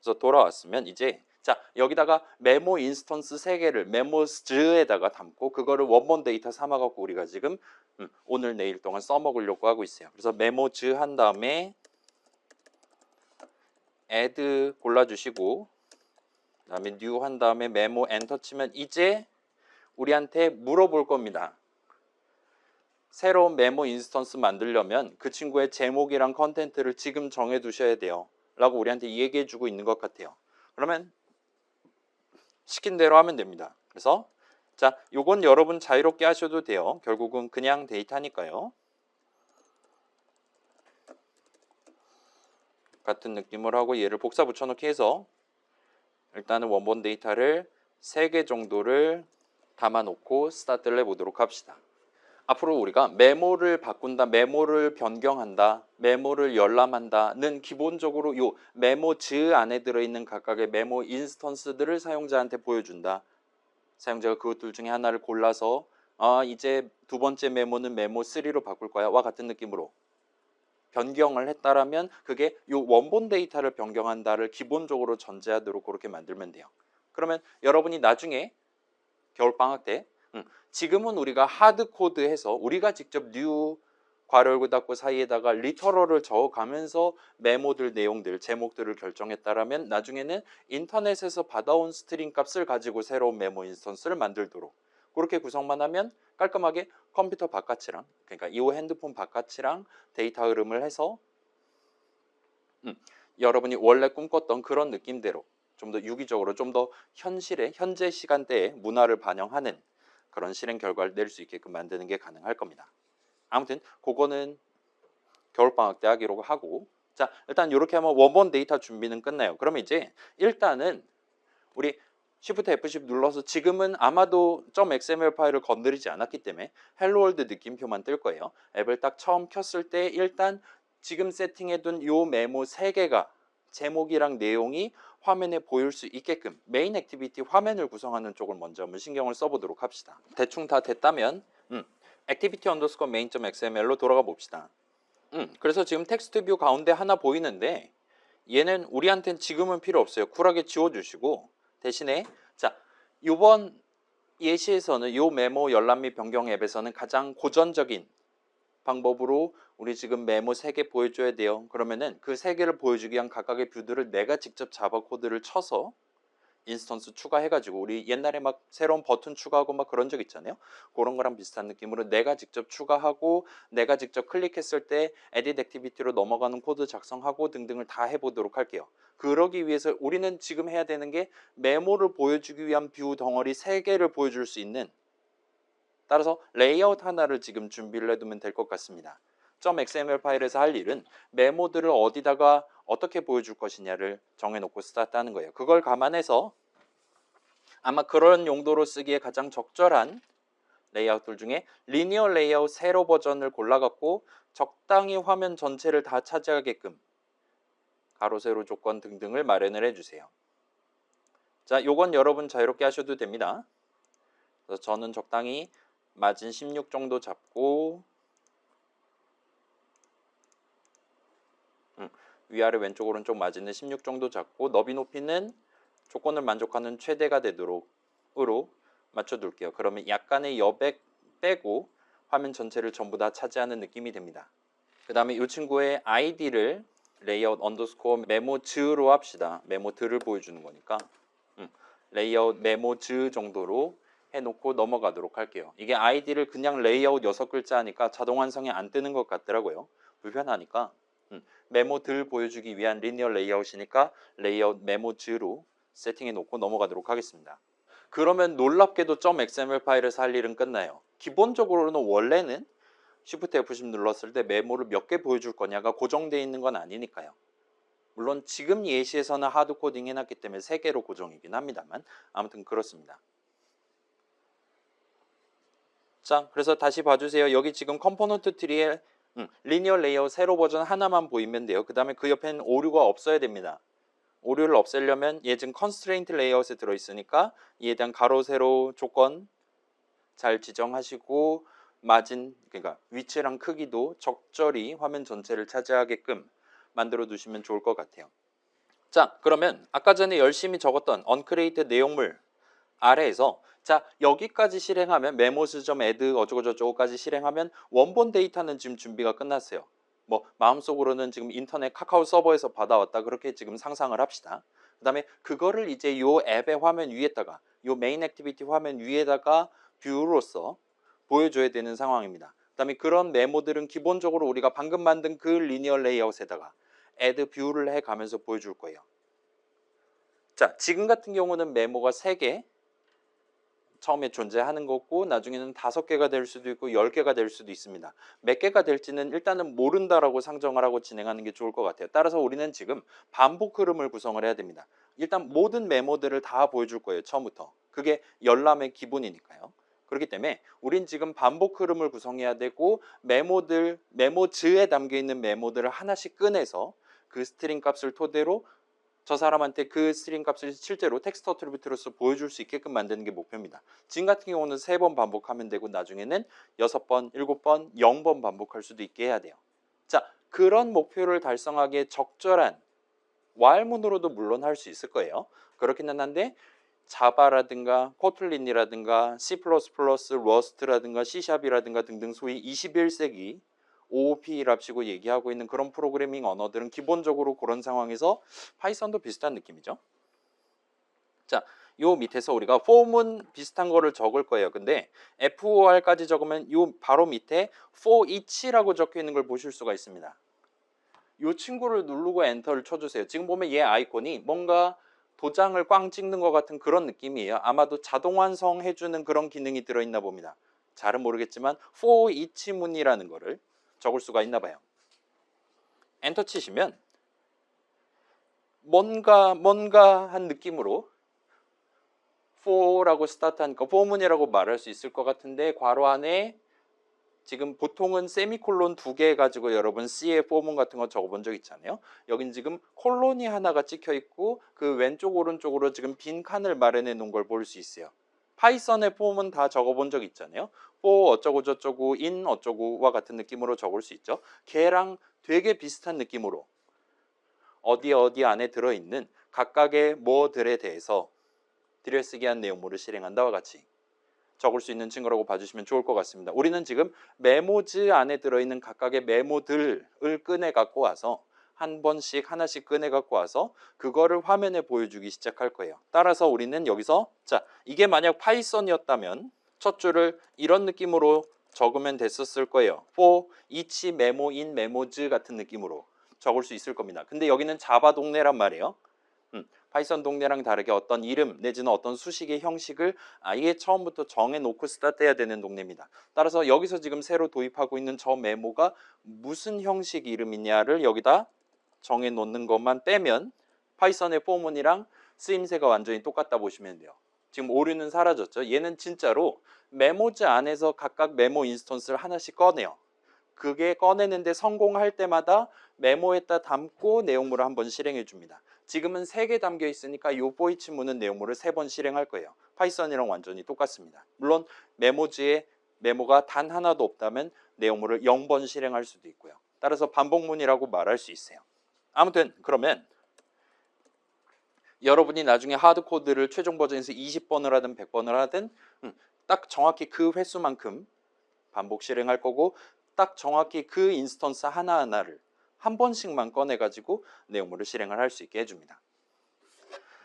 그래서 돌아왔으면 이제 자 여기다가 메모 인스턴스 3개를 메모즈에다가 담고 그거를 원본 데이터 삼아갖고 우리가 지금 오늘 내일 동안 써먹으려고 하고 있어요. 그래서 메모즈 한 다음에 add 골라주시고 그 다음에 new 한 다음에 메모 엔터 치면 이제 우리한테 물어볼 겁니다. 새로운 메모 인스턴스 만들려면 그 친구의 제목이랑 컨텐트를 지금 정해 두셔야 돼요 라고 우리한테 얘기해 주고 있는 것 같아요. 그러면 시킨 대로 하면 됩니다. 그래서 자 요건 여러분 자유롭게 하셔도 돼요. 결국은 그냥 데이터니까요. 같은 느낌으로 하고 얘를 복사 붙여넣기 해서 일단은 원본 데이터를 3개 정도를 담아놓고 스타트를 해보도록 합시다. 앞으로 우리가 메모를 바꾼다, 메모를 변경한다, 메모를 열람한다는 기본적으로 이 메모즈 안에 들어있는 각각의 메모 인스턴스들을 사용자한테 보여준다. 사용자가 그것들 중에 하나를 골라서 이제 두 번째 메모는 메모 3로 바꿀 거야 와 같은 느낌으로 변경을 했다라면 그게 이 원본 데이터를 변경한다를 기본적으로 전제하도록 그렇게 만들면 돼요. 그러면 여러분이 나중에 겨울방학 때 지금은 우리가 하드코드해서 우리가 직접 new 괄호 열고 닫고 사이에다가 리터럴을 적어가면서 메모들 내용들 제목들을 결정했다라면 나중에는 인터넷에서 받아온 스트링 값을 가지고 새로운 메모 인스턴스를 만들도록 그렇게 구성만 하면 깔끔하게 컴퓨터 바깥이랑 그러니까 이 핸드폰 바깥이랑 데이터 흐름을 해서 여러분이 원래 꿈꿨던 그런 느낌대로 좀 더 유기적으로 좀 더 현실의 현재 시간대의 문화를 반영하는 그런 실행 결과를 낼 수 있게끔 만드는 게 가능할 겁니다. 아무튼 그거는 겨울방학 때 하기로 하고 자 일단 이렇게 하면 원본 데이터 준비는 끝나요. 그러면 이제 일단은 우리 Shift F10 눌러서 지금은 아마도 .xml 파일을 건드리지 않았기 때문에 헬로 월드 느낌표만 뜰 거예요. 앱을 딱 처음 켰을 때 일단 지금 세팅해둔 요 메모 3개가 제목이랑 내용이 화면에 보일 수 있게끔 메인 액티비티 화면을 구성하는 쪽을 먼저 한번 신경을 써보도록 합시다. 대충 다 됐다면 activity underscore main.xml로 돌아가 봅시다. 그래서 지금 텍스트 뷰 가운데 하나 보이는데 얘는 우리한테는 지금은 필요 없어요. 쿨하게 지워주시고 대신에 자 이번 예시에서는 요 메모 열람 및 변경 앱에서는 가장 고전적인 방법으로 우리 지금 메모 3개 보여줘야 돼요. 그러면은 그 3개를 보여주기 위한 각각의 뷰들을 내가 직접 자바 코드를 쳐서 인스턴스 추가해가지고 우리 옛날에 막 새로운 버튼 추가하고 막 그런 적 있잖아요. 그런 거랑 비슷한 느낌으로 내가 직접 추가하고 내가 직접 클릭했을 때 에딧 액티비티로 넘어가는 코드 작성하고 등등을 다 해보도록 할게요. 그러기 위해서 우리는 지금 해야 되는 게 메모를 보여주기 위한 뷰 덩어리 3개를 보여줄 수 있는 따라서 레이아웃 하나를 지금 준비를 해두면 될 것 같습니다. .xml 파일에서 할 일은 메모들을 어디다가 어떻게 보여줄 것이냐를 정해놓고 스타트하는 거예요. 그걸 감안해서 아마 그런 용도로 쓰기에 가장 적절한 레이아웃들 중에 리니어 레이아웃 세로 버전을 골라갖고 적당히 화면 전체를 다 차지하게끔 가로 세로 조건 등등을 마련을 해주세요. 자, 요건 여러분 자유롭게 하셔도 됩니다. 그래서 저는 적당히 마진 16 정도 잡고 위아래 왼쪽 오른쪽 마진은 16 정도 잡고 너비 높이는 조건을 만족하는 최대가 되도록으로 맞춰둘게요. 그러면 약간의 여백 빼고 화면 전체를 전부 다 차지하는 느낌이 됩니다. 그 다음에 이 친구의 아이디를 레이아웃 언더스코어 메모즈로 합시다. 메모드를 보여주는 거니까 레이아웃 메모즈 정도로 해놓고 넘어가도록 할게요. 이게 아이디를 그냥 레이아웃 6글자 하니까 자동 완성이 안 뜨는 것 같더라고요. 불편하니까 메모들 보여주기 위한 리니어 레이아웃이니까 레이아웃 메모즈로 세팅해 놓고 넘어가도록 하겠습니다. 그러면 놀랍게도 .xml 파일에서 할 일은 끝나요. 기본적으로는 원래는 Shift F10 눌렀을 때 메모를 몇 개 보여줄 거냐가 고정되어 있는 건 아니니까요. 물론 지금 예시에서는 하드 코딩 해놨기 때문에 3개로 고정이긴 합니다만 아무튼 그렇습니다. 자, 그래서 다시 봐주세요. 여기 지금 컴포넌트 트리에 리니어 레이아웃 세로 버전 하나만 보이면 돼요. 그 다음에 그 옆에는 오류가 없어야 됩니다. 오류를 없애려면 얘 지금 컨스트레인트 레이아웃에 들어있으니까 이에 대한 가로 세로 조건 잘 지정하시고 마진, 그러니까 위치랑 크기도 적절히 화면 전체를 차지하게끔 만들어 두시면 좋을 것 같아요. 자, 그러면 아까 전에 열심히 적었던 uncreate 내용물 아래에서 자, 여기까지 실행하면 메모스.add 어쩌고저쩌고까지 실행하면 원본 데이터는 지금 준비가 끝났어요. 뭐 마음속으로는 지금 인터넷 카카오 서버에서 받아왔다 그렇게 지금 상상을 합시다. 그 다음에 그거를 이제 요 앱의 화면 위에다가 요 메인 액티비티 화면 위에다가 뷰로서 보여줘야 되는 상황입니다. 그 다음에 그런 메모들은 기본적으로 우리가 방금 만든 그 리니어 레이아웃에다가 add 뷰를 해가면서 보여줄 거예요. 자, 지금 같은 경우는 메모가 3개 처음에 존재하는 거고 나중에는 5개가 될 수도 있고 10개가 될 수도 있습니다. 몇 개가 될지는 일단은 모른다라고 상정을 하고 진행하는 게 좋을 것 같아요. 따라서 우리는 지금 반복 흐름을 구성을 해야 됩니다. 일단 모든 메모들을 다 보여줄 거예요. 처음부터. 그게 열람의 기본이니까요. 그렇기 때문에 우린 지금 반복 흐름을 구성해야 되고 메모들, 메모즈에 담겨있는 메모들을 하나씩 꺼내서 그 스트링 값을 토대로 저 사람한테 그 스트링 값을 실제로 텍스트 어트리뷰트로서 보여줄 수 있게끔 만드는 게 목표입니다. 지금 같은 경우는 3번 반복하면 되고 나중에는 6번, 7번, 0번 반복할 수도 있게 해야 돼요. 자, 그런 목표를 달성하기에 적절한 while문으로도 물론 할 수 있을 거예요. 그렇기는 한데 자바라든가 코틀린이라든가 C++, 러스트라든가 C샵이라든가 등등 소위 21세기 OOP랍시고 얘기하고 있는 그런 프로그래밍 언어들은 기본적으로 그런 상황에서 파이썬도 비슷한 느낌이죠. 자, 요 밑에서 우리가 for은 비슷한 거를 적을 거예요. 근데 FOR까지 적으면 요 바로 밑에 for each라고 적혀 있는 걸 보실 수가 있습니다. 요 친구를 누르고 엔터를 쳐주세요. 지금 보면 얘 아이콘이 뭔가 도장을 꽝 찍는 것 같은 그런 느낌이에요. 아마도 자동 완성해주는 그런 기능이 들어있나 봅니다. 잘은 모르겠지만 for each 문이라는 거를 적을 수가 있나 봐요. 엔터 치시면 뭔가 한 느낌으로 for라고 스타트하니까 for문이라고 말할 수 있을 것 같은데 괄호 안에 지금 보통은 세미콜론 2개 가지고 여러분 C의 for문 같은 거 적어본 적 있잖아요. 여긴 지금 콜론이 하나가 찍혀 있고 그 왼쪽 오른쪽으로 지금 빈 칸을 마련해 놓은 걸 볼 수 있어요. 파이썬의 폼은 다 적어본 적 있잖아요. for 어쩌고 저쩌고 in 어쩌고와 같은 느낌으로 적을 수 있죠. 걔랑 되게 비슷한 느낌으로 어디 안에 들어있는 각각의 뭐들에 대해서 들여쓰기한 내용물을 실행한다와 같이 적을 수 있는 친구라고 봐주시면 좋을 것 같습니다. 우리는 지금 메모즈 안에 들어있는 각각의 메모들을 꺼내 갖고 와서 한 번씩 하나씩 꺼내 갖고 와서 그거를 화면에 보여주기 시작할 거예요. 따라서 우리는 여기서 자, 이게 만약 파이썬이었다면 첫 줄을 이런 느낌으로 적으면 됐었을 거예요. for each memo in memo즈 같은 느낌으로 적을 수 있을 겁니다. 근데 여기는 자바 동네란 말이에요. 파이썬 동네랑 다르게 어떤 이름 내지는 어떤 수식의 형식을 아예 처음부터 정해놓고 스타트해야 되는 동네입니다. 따라서 여기서 지금 새로 도입하고 있는 저 메모가 무슨 형식 이름이냐를 여기다 정해놓는 것만 빼면 파이썬의 포문이랑 쓰임새가 완전히 똑같다 보시면 돼요. 지금 오류는 사라졌죠. 얘는 진짜로 메모지 안에서 각각 메모 인스턴스를 하나씩 꺼내요. 그게 꺼내는데 성공할 때마다 메모에다 담고 내용물을 한번 실행해 줍니다. 지금은 3개 담겨 있으니까 이 포이치문은 내용물을 3번 실행할 거예요. 파이썬이랑 완전히 똑같습니다. 물론 메모지에 메모가 단 하나도 없다면 내용물을 0번 실행할 수도 있고요. 따라서 반복문이라고 말할 수 있어요. 아무튼 그러면 여러분이 나중에 하드코드를 최종 버전에서 20번을 하든 100번을 하든 딱 정확히 그 횟수만큼 반복 실행할 거고 딱 정확히 그 인스턴스 하나하나를 한 번씩만 꺼내가지고 내용물을 실행을 할 수 있게 해줍니다.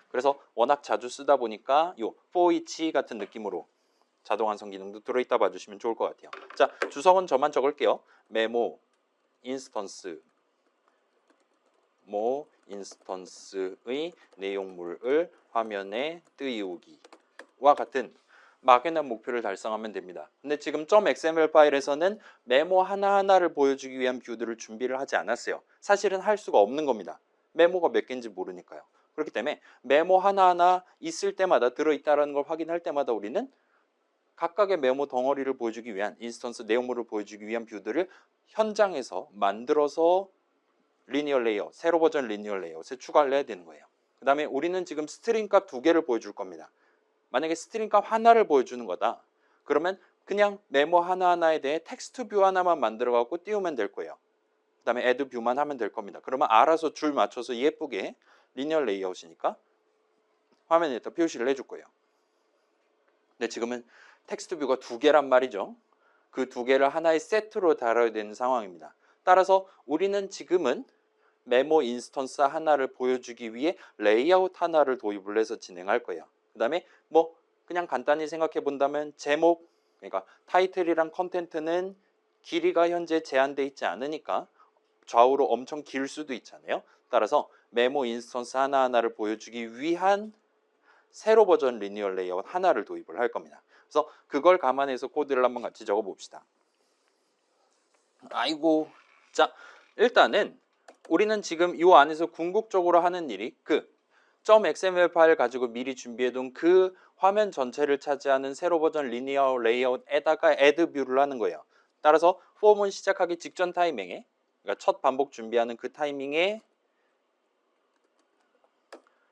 그래서 워낙 자주 쓰다 보니까 요 for each 같은 느낌으로 자동 완성 기능도 들어있다 봐주시면 좋을 것 같아요. 자, 주석은 저만 적을게요. 메모 인스턴스 인스턴스의 내용물을 화면에 띄우기와 같은 막연한 목표를 달성하면 됩니다. 근데 지금 .xml 파일에서는 메모 하나하나를 보여주기 위한 뷰들을 준비를 하지 않았어요. 사실은 할 수가 없는 겁니다. 메모가 몇 개인지 모르니까요. 그렇기 때문에 메모 하나하나 있을 때마다 들어있다는 걸 확인할 때마다 우리는 각각의 메모 덩어리를 보여주기 위한 인스턴스 내용물을 보여주기 위한 뷰들을 현장에서 만들어서 리니어 레이아웃, 세로 버전 리니어 레이아웃에 추가를 해야 되는 거예요. 그 다음에 우리는 지금 스트링 값 2개를 보여줄 겁니다. 만약에 스트링 값 하나를 보여주는 거다. 그러면 그냥 메모 하나하나에 대해 텍스트 뷰 하나만 만들어 갖고 띄우면 될 거예요. 그 다음에 add 뷰만 하면 될 겁니다. 그러면 알아서 줄 맞춰서 예쁘게 리니어 레이아웃이니까 화면에다 표시를 해줄 거예요. 근데 지금은 텍스트 뷰가 2개란 말이죠. 그 2개를 하나의 세트로 다뤄야 되는 상황입니다. 따라서 우리는 지금은 메모 인스턴스 하나를 보여주기 위해 레이아웃 하나를 도입을 해서 진행할 거예요. 그 다음에 뭐 그냥 간단히 생각해 본다면 제목, 그러니까 타이틀이랑 컨텐트는 길이가 현재 제한되어 있지 않으니까 좌우로 엄청 길 수도 있잖아요. 따라서 메모 인스턴스 하나하나를 보여주기 위한 세로 버전 리니어 레이아웃 하나를 도입을 할 겁니다. 그래서 그걸 감안해서 코드를 한번 같이 적어 봅시다. 아이고, 자, 일단은 우리는 지금 이 안에서 궁극적으로 하는 일이 그 .xml 파일 가지고 미리 준비해둔 그 화면 전체를 차지하는 세로 버전 리니어 레이아웃에다가 add 뷰를 하는 거예요. 따라서 폼은 시작하기 직전 타이밍에, 그러니까 첫 반복 준비하는 그 타이밍에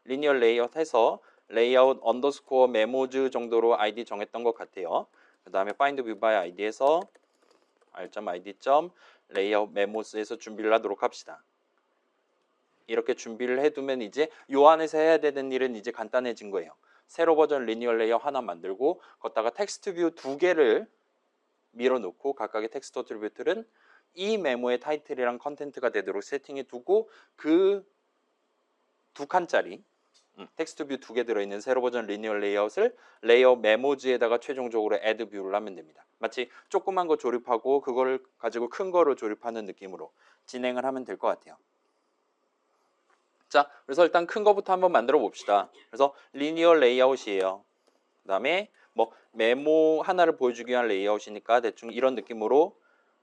리니어 레이아웃 해서 레이아웃 언더스코어 메모즈 정도로 아이디 정했던 것 같아요. 그 다음에 find view by id에서 r.id. 레이아웃 메모스에서 준비를 하도록 합시다. 이렇게 준비를 해두면 이제 요 안에서 해야 되는 일은 이제 간단해진 거예요. 세로 버전 리니어 레이아웃 하나 만들고 거기다가 텍스트 뷰 2개를 밀어놓고 각각의 텍스트 어트리뷰트는 이 메모의 타이틀이랑 컨텐트가 되도록 세팅해 두고 그 2칸짜리 텍스트 뷰 2개 들어있는 세로 버전 리니어 레이아웃을 레이아웃 메모지에다가 최종적으로 add 뷰를 하면 됩니다. 마치 조그만 거 조립하고 그걸 가지고 큰 거로 조립하는 느낌으로 진행을 하면 될 것 같아요. 자, 그래서 일단 큰 거부터 한번 만들어 봅시다. 그래서 리니어 레이아웃이에요. 그 다음에 뭐 메모 하나를 보여주기 위한 레이아웃이니까 대충 이런 느낌으로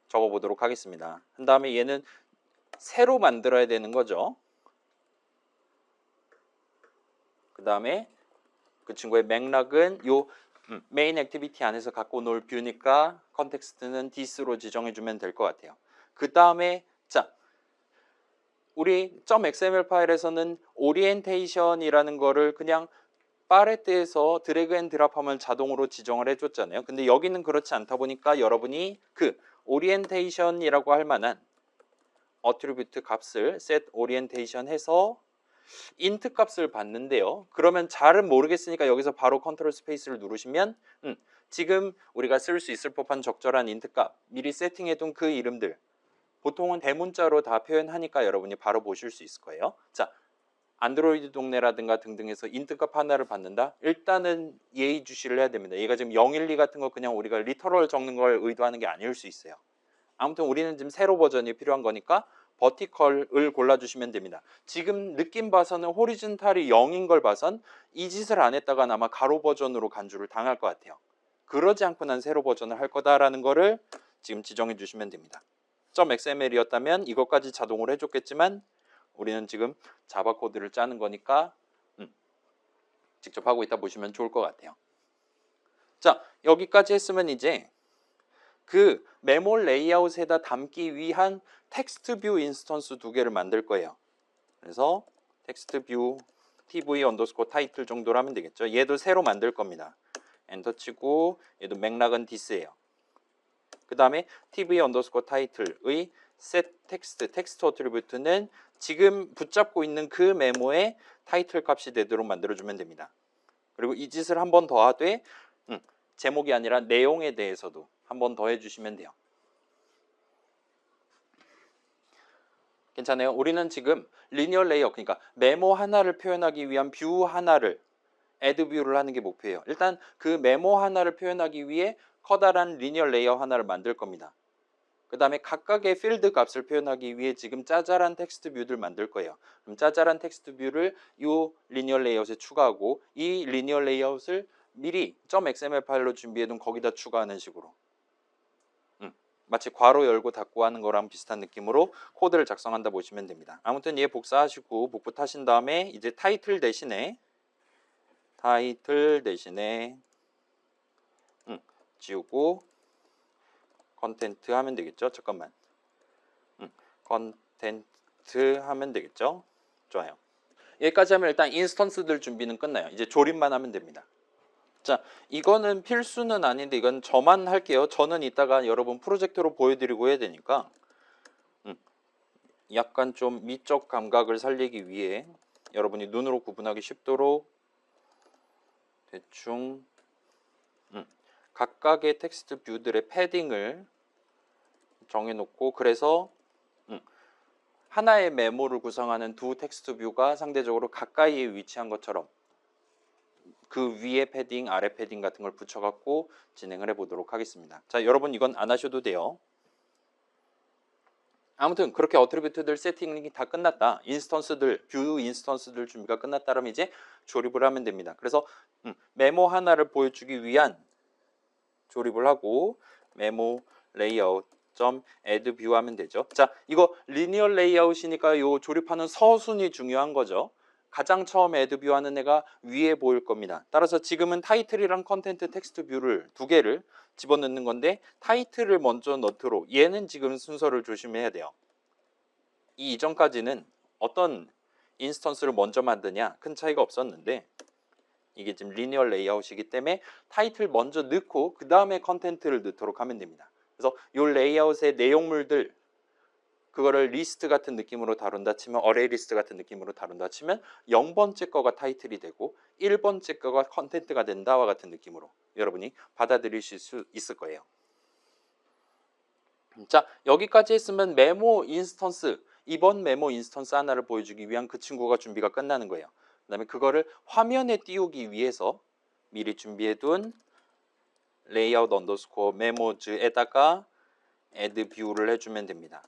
적어 보도록 하겠습니다. 그 다음에 얘는 새로 만들어야 되는 거죠. 그 다음에 그 친구의 맥락은 요 메인 액티비티 안에서 갖고 놀 뷰니까 컨텍스트는 this로 지정해주면 될 것 같아요. 그 다음에 자, 우리 .xml 파일에서는 오리엔테이션이라는 거를 그냥 팔레트에서 드래그 앤 드랍하면 자동으로 지정을 해줬잖아요. 근데 여기는 그렇지 않다 보니까 여러분이 그 오리엔테이션이라고 할 만한 어트리뷰트 값을 set 오리엔테이션 해서 int 값을 받는데요. 그러면 잘은 모르겠으니까 여기서 바로 컨트롤 스페이스를 누르시면 지금 우리가 쓸 수 있을 법한 적절한 int 값 미리 세팅해둔 그 이름들 보통은 대문자로 다 표현하니까 여러분이 바로 보실 수 있을 거예요. 자, 안드로이드 동네라든가 등등에서 int 값 하나를 받는다? 일단은 예의주시를 해야 됩니다. 얘가 지금 012 같은 거 그냥 우리가 리터럴 적는 걸 의도하는 게 아닐 수 있어요. 아무튼 우리는 지금 세로 버전이 필요한 거니까 버티컬을 골라주시면 됩니다. 지금 느낌 봐서는 호리즌탈이 0인 걸 봐선 이 짓을 안 했다가 아마 가로 버전으로 간주를 당할 것 같아요. 그러지 않고 난 세로 버전을 할 거다라는 거를 지금 지정해 주시면 됩니다. .xml이었다면 이것까지 자동으로 해줬겠지만 우리는 지금 자바 코드를 짜는 거니까 직접 하고 있다 보시면 좋을 것 같아요. 자, 여기까지 했으면 이제 그 메모 레이아웃에다 담기 위한 텍스트 뷰 인스턴스 두 개를 만들 거예요. 그래서 텍스트 뷰 tv 언더스코어 타이틀 정도로 하면 되겠죠. 얘도 새로 만들 겁니다. 엔터 치고 얘도 맥락은 this예요. 그 다음에 tv 언더스코어 타이틀의 set 텍스트 어트리뷰트는 지금 붙잡고 있는 그 메모의 타이틀 값이 되도록 만들어주면 됩니다. 그리고 이 짓을 한 번 더 하되 제목이 아니라 내용에 대해서도 한 번 더 해주시면 돼요. 괜찮아요? 우리는 지금 리니어 레이어, 그러니까 메모 하나를 표현하기 위한 뷰 하나를 애드 뷰를 하는 게 목표예요. 일단 그 메모 하나를 표현하기 위해 커다란 리니어 레이어 하나를 만들 겁니다. 그 다음에 각각의 필드 값을 표현하기 위해 지금 짜잘한 텍스트 뷰를 만들 거예요. 그럼 짜잘한 텍스트 뷰를 이 리니어 레이아웃에 추가하고 이 리니어 레이아웃을 미리 .xml 파일로 준비해둔 거기다 추가하는 식으로 마치 괄호 열고 닫고 하는 거랑 비슷한 느낌으로 코드를 작성한다 보시면 됩니다. 아무튼 얘 복사하시고 복붙 하신 다음에 이제 타이틀 대신에 지우고 컨텐트 하면 되겠죠. 잠깐만. 컨텐트 하면 되겠죠. 좋아요. 여기까지 하면 일단 인스턴스들 준비는 끝나요. 이제 조립만 하면 됩니다. 자, 이거는 필수는 아닌데 이건 저만 할게요. 저는 이따가 여러분 프로젝트로 보여드리고 해야 되니까 약간 좀 미적 감각을 살리기 위해 여러분이 눈으로 구분하기 쉽도록 대충 각각의 텍스트 뷰들의 패딩을 정해놓고, 그래서 하나의 메모를 구성하는 두 텍스트 뷰가 상대적으로 가까이에 위치한 것처럼 그 위에 패딩, 아래 패딩 같은 걸 붙여갖고 진행을 해보도록 하겠습니다. 자, 여러분 이건 안 하셔도 돼요. 아무튼 그렇게 어트리뷰트들 세팅이 다 끝났다. 인스턴스들, 뷰 인스턴스들 준비가 끝났다면 이제 조립을 하면 됩니다. 그래서 메모 하나를 보여주기 위한 조립을 하고 메모 레이아웃 add view 하면 되죠. 자, 이거 리니어 레이아웃이니까 요 조립하는 서순이 중요한 거죠. 가장 처음 add view 하는 애가 위에 보일 겁니다. 따라서 지금은 타이틀이랑 컨텐트 텍스트 뷰를 두 개를 집어넣는 건데 타이틀을 먼저 넣도록, 얘는 지금 순서를 조심해야 돼요. 이 이전까지는 어떤 인스턴스를 먼저 만드냐 큰 차이가 없었는데 이게 지금 리니어 레이아웃이기 때문에 타이틀 먼저 넣고 그 다음에 컨텐트를 넣도록 하면 됩니다. 그래서 이 레이아웃의 내용물들, 그거를 리스트 같은 느낌으로 다룬다 치면, 어레이 리스트 같은 느낌으로 다룬다 치면 0번째 거가 타이틀이 되고 1번째 거가 컨텐트가 된다와 같은 느낌으로 여러분이 받아들이실 수 있을 거예요. 자, 여기까지 했으면 메모 인스턴스, 이번 메모 인스턴스 하나를 보여주기 위한 그 친구가 준비가 끝나는 거예요. 그 다음에 그거를 화면에 띄우기 위해서 미리 준비해둔 레이아웃 언더스코어 메모즈에다가 add view를 해주면 됩니다.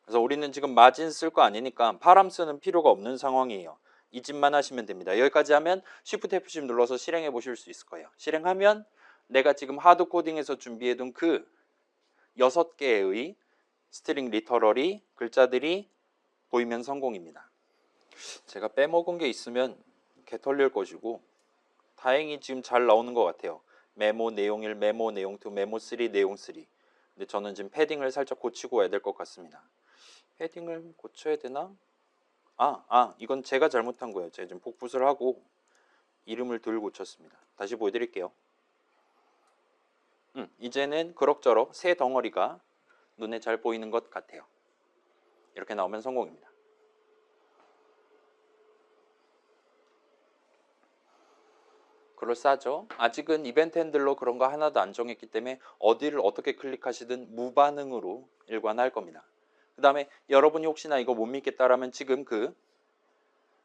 그래서 우리는 지금 마진 쓸 거 아니니까 파람 쓰는 필요가 없는 상황이에요. 이 짓만 하시면 됩니다. 여기까지 하면 Shift F10 눌러서 실행해 보실 수 있을 거예요. 실행하면 내가 지금 하드 코딩에서 준비해둔 그 6개의 스트링 리터러리 글자들이 보이면 성공입니다. 제가 빼먹은 게 있으면 개 털릴 것이고 다행히 지금 잘 나오는 것 같아요. 메모 내용 1, 메모 내용 2, 메모 3, 내용 3. 근데 저는 지금 패딩을 살짝 고치고 와야 될 것 같습니다. 패딩을 고쳐야 되나? 이건 제가 잘못한 거예요. 제가 지금 복붙을 하고 이름을 덜 고쳤습니다. 다시 보여드릴게요. 이제는 그럭저럭 새 덩어리가 눈에 잘 보이는 것 같아요. 이렇게 나오면 성공입니다. 그럴싸하죠? 아직은 이벤트 핸들러 그런 거 하나도 안 정했기 때문에 어디를 어떻게 클릭하시든 무반응으로 일관할 겁니다. 그 다음에 여러분이 혹시나 이거 못 믿겠다라면 지금 그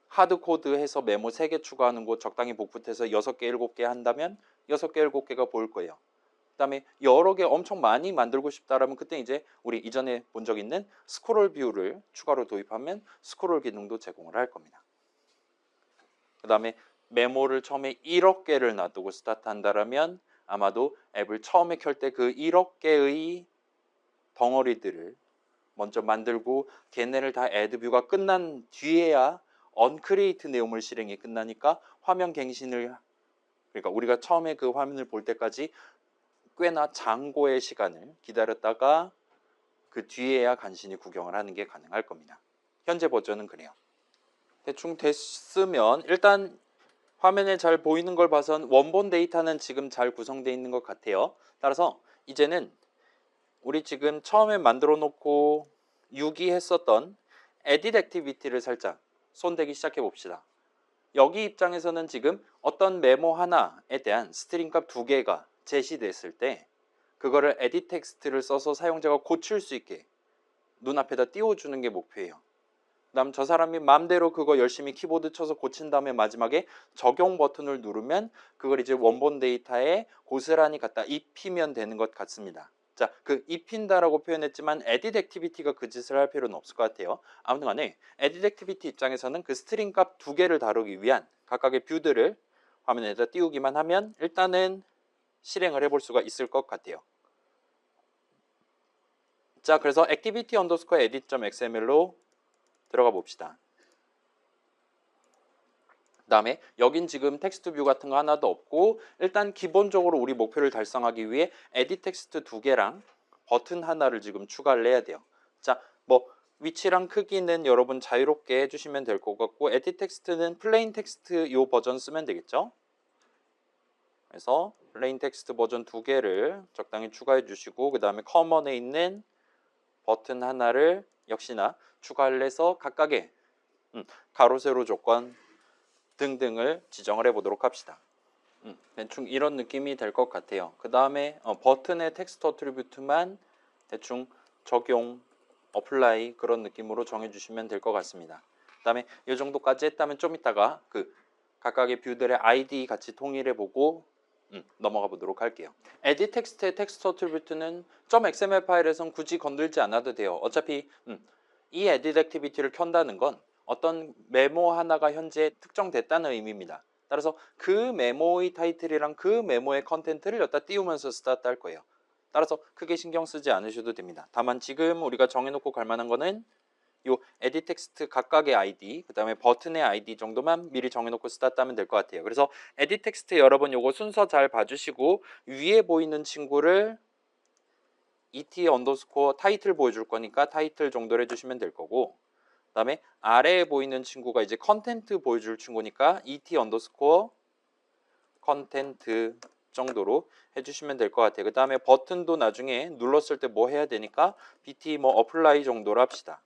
하드코드 해서 메모 3개 추가하는 곳 적당히 복붙해서 6개, 7개 한다면 6개, 7개가 보일 거예요. 그다음에 여러 개 엄청 많이 만들고 싶다라면 그때 이제 우리 이전에 본 적 있는 스크롤 뷰를 추가로 도입하면 스크롤 기능도 제공을 할 겁니다. 그다음에 메모를 처음에 1억 개를 놔두고 스타트한다라면 아마도 앱을 처음에 켤 때 그 1억 개의 덩어리들을 먼저 만들고 걔네를 다 애드뷰가 끝난 뒤에야 언크리에이트 내용물 실행이 끝나니까 화면 갱신을 그러니까 우리가 처음에 그 화면을 볼 때까지 꽤나 장고의 시간을 기다렸다가 그 뒤에야 간신히 구경을 하는 게 가능할 겁니다. 현재 버전은 그래요. 대충 됐으면 일단 화면에 잘 보이는 걸 봐선 원본 데이터는 지금 잘 구성되어 있는 것 같아요. 따라서 이제는 우리 지금 처음에 만들어 놓고 유기했었던 에딧 액티비티를 살짝 손대기 시작해 봅시다. 여기 입장에서는 지금 어떤 메모 하나에 대한 스트링 값 2개가 제시됐을 때 그거를 에딧 텍스트를 써서 사용자가 고칠 수 있게 눈앞에다 띄워주는 게 목표예요. 그다음 저 사람이 마음대로 그거 열심히 키보드 쳐서 고친 다음에 마지막에 적용 버튼을 누르면 그걸 이제 원본 데이터에 고스란히 갖다 입히면 되는 것 같습니다. 자, 그 입힌다라고 표현했지만 에딧 액티비티가 그 짓을 할 필요는 없을 것 같아요. 아무튼 간에 에딧 액티비티 입장에서는 그 스트링 값 2개를 다루기 위한 각각의 뷰들을 화면에다 띄우기만 하면 일단은 실행을 해볼 수가 있을 것 같아요. 자, 그래서 activity underscore edit.xml로 들어가 봅시다. 그 다음에 여긴 지금 텍스트 뷰 같은 거 하나도 없고 일단 기본적으로 우리 목표를 달성하기 위해 에딧 텍스트 2개랑 버튼 하나를 지금 추가를 해야 돼요. 자, 뭐 위치랑 크기는 여러분 자유롭게 해주시면 될 것 같고 에딧 텍스트는 플레인 텍스트 요 버전 쓰면 되겠죠. 그래서 플레인 텍스트 버전 2개를 적당히 추가해 주시고 그 다음에 커먼에 있는 버튼 하나를 역시나 추가를 해서 각각의 가로 세로 조건 등등을 지정을 해보도록 합시다. 대충 이런 느낌이 될 것 같아요. 그 다음에 버튼의 텍스트 어트리뷰트만 대충 적용, 어플라이 그런 느낌으로 정해주시면 될 것 같습니다. 그 다음에 이 정도까지 했다면 좀 이따가 그 각각의 뷰들의 아이디 같이 통일해보고 넘어가 보도록 할게요. 에딧 텍스트의 텍스트 어트리뷰트는 .xml 파일에선 굳이 건들지 않아도 돼요. 어차피 이 에딧 액티비티를 켠다는 건 어떤 메모 하나가 현재 특정됐다는 의미입니다. 따라서 그 메모의 타이틀이랑 그 메모의 컨텐트를 여기다 띄우면서 스타트 할 거예요. 따라서 크게 신경 쓰지 않으셔도 됩니다. 다만 지금 우리가 정해놓고 갈 만한 거는 요 에딧 텍스트 각각의 아이디, 그 다음에 버튼의 아이디 정도만 미리 정해놓고 스타트하면 될 것 같아요. 그래서 에딧 텍스트 여러분 요거 순서 잘 봐주시고 위에 보이는 친구를 et 언더스코어 타이틀 보여줄 거니까 타이틀 정도로 해주시면 될 거고 그 다음에 아래에 보이는 친구가 이제 컨텐트 보여줄 친구니까 et 언더스코어 컨텐트 정도로 해주시면 될 것 같아요. 그 다음에 버튼도 나중에 눌렀을 때 뭐 해야 되니까 bt 뭐 어플라이 정도로 합시다.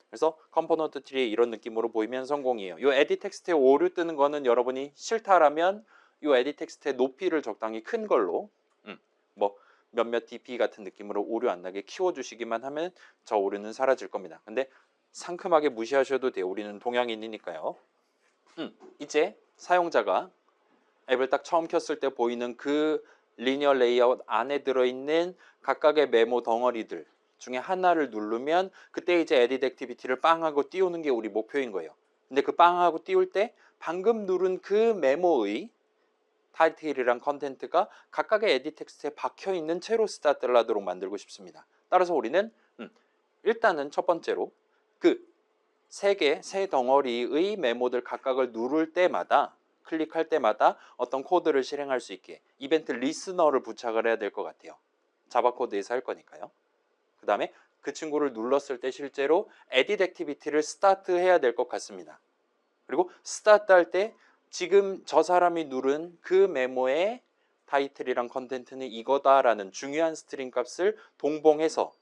그래서 컴포넌트 트리에 이런 느낌으로 보이면 성공이에요. 요 에딧 텍스트에 오류 뜨는 거는 여러분이 싫다라면 요 에딧 텍스트의 높이를 적당히 큰 걸로 뭐 몇몇 dp 같은 느낌으로 오류 안 나게 키워주시기만 하면 저 오류는 사라질 겁니다. 근데 상큼하게 무시하셔도 돼요. 우리는 동양인이니까요. 이제 사용자가 앱을 딱 처음 켰을 때 보이는 그 리니어 레이아웃 안에 들어있는 각각의 메모 덩어리들 중에 하나를 누르면 그때 이제 에딧 액티비티를 빵 하고 띄우는 게 우리 목표인 거예요. 근데 그 빵 하고 띄울 때 방금 누른 그 메모의 타이틀이랑 컨텐트가 각각의 에딧 텍스트에 박혀있는 채로 스타트를 하도록 만들고 싶습니다. 따라서 우리는 일단은 첫 번째로 그 세 덩어리의 메모들 각각을 누를 때마다 클릭할 때마다 어떤 코드를 실행할 수 있게 이벤트 리스너를 부착을 해야 될 것 같아요. 자바 코드에서 할 거니까요. 그 다음에 그 친구를 눌렀을 때 실제로 에딧 액티비티를 스타트 해야 될 것 같습니다. 그리고 스타트 할 때 지금 저 사람이 누른 그 메모의 타이틀이랑 컨텐트는 이거다라는 중요한 스트링 값을 동봉해서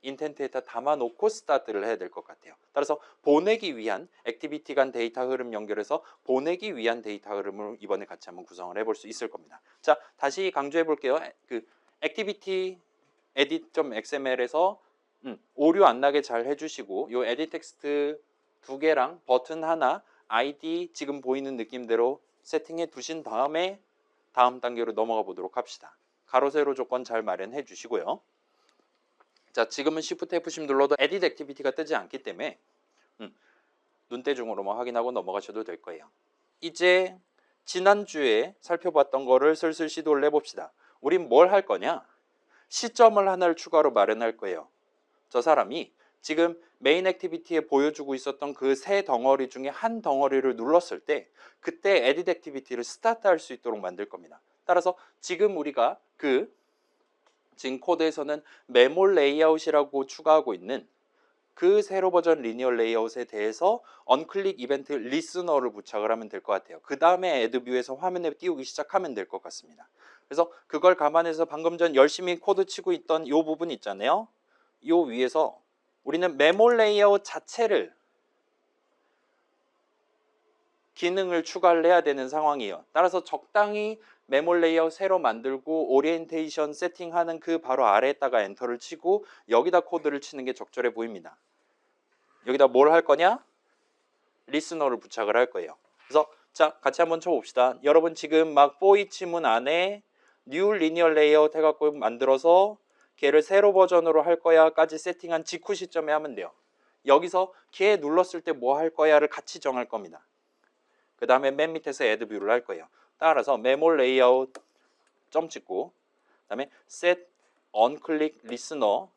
인텐트에다 담아놓고 스타트를 해야 될 것 같아요. 따라서 보내기 위한 액티비티 간 데이터 흐름 연결해서 보내기 위한 데이터 흐름을 이번에 같이 한번 구성을 해볼 수 있을 겁니다. 자, 다시 강조해 볼게요. 그 액티비티 edit.xml에서 오류 안 나게 잘 해주시고 요 에딧 텍스트 2개랑 버튼 하나 아이디 지금 보이는 느낌대로 세팅해 두신 다음에 다음 단계로 넘어가 보도록 합시다. 가로 세로 조건 잘 마련해 주시고요. 자, 지금은 Shift F10 눌러도 Edit Activity가 뜨지 않기 때문에 눈대중으로만 확인하고 넘어가셔도 될 거예요. 이제 지난주에 살펴봤던 거를 슬슬 시도를 해봅시다. 우린 뭘 할 거냐? 시점을 하나를 추가로 마련할 거예요. 저 사람이 지금 메인 액티비티에 보여주고 있었던 그 세 덩어리 중에 한 덩어리를 눌렀을 때 그때 에딧 액티비티를 스타트할 수 있도록 만들 겁니다. 따라서 지금 우리가 지금 코드에서는 메몰 레이아웃이라고 추가하고 있는 그 세로 버전 리니어 레이아웃에 대해서 언클릭 이벤트 리스너를 부착을 하면 될 것 같아요. 그 다음에 애드뷰에서 화면에 띄우기 시작하면 될 것 같습니다. 그래서 그걸 감안해서 방금 전 열심히 코드 치고 있던 이 부분 있잖아요. 이 위에서 우리는 메몰 레이아웃 자체를 기능을 추가를 해야 되는 상황이에요. 따라서 적당히 메몰 레이아웃 새로 만들고 오리엔테이션 세팅하는 그 바로 아래에다가 엔터를 치고 여기다 코드를 치는 게 적절해 보입니다. 여기다 뭘 할 거냐? 리스너를 부착을 할 거예요. 그래서 자, 같이 한번 쳐봅시다. 여러분 지금 막 for each 문 안에 new linear layout 해갖고 만들어서 걔를 세로 버전으로 할 거야까지 세팅한 직후 시점에 하면 돼요. 여기서 걔 눌렀을 때 뭐 할 거야를 같이 정할 겁니다. 그 다음에 맨 밑에서 add view를 할 거예요. 따라서 메몰 레이아웃 점 찍고 그 다음에 set onClick listener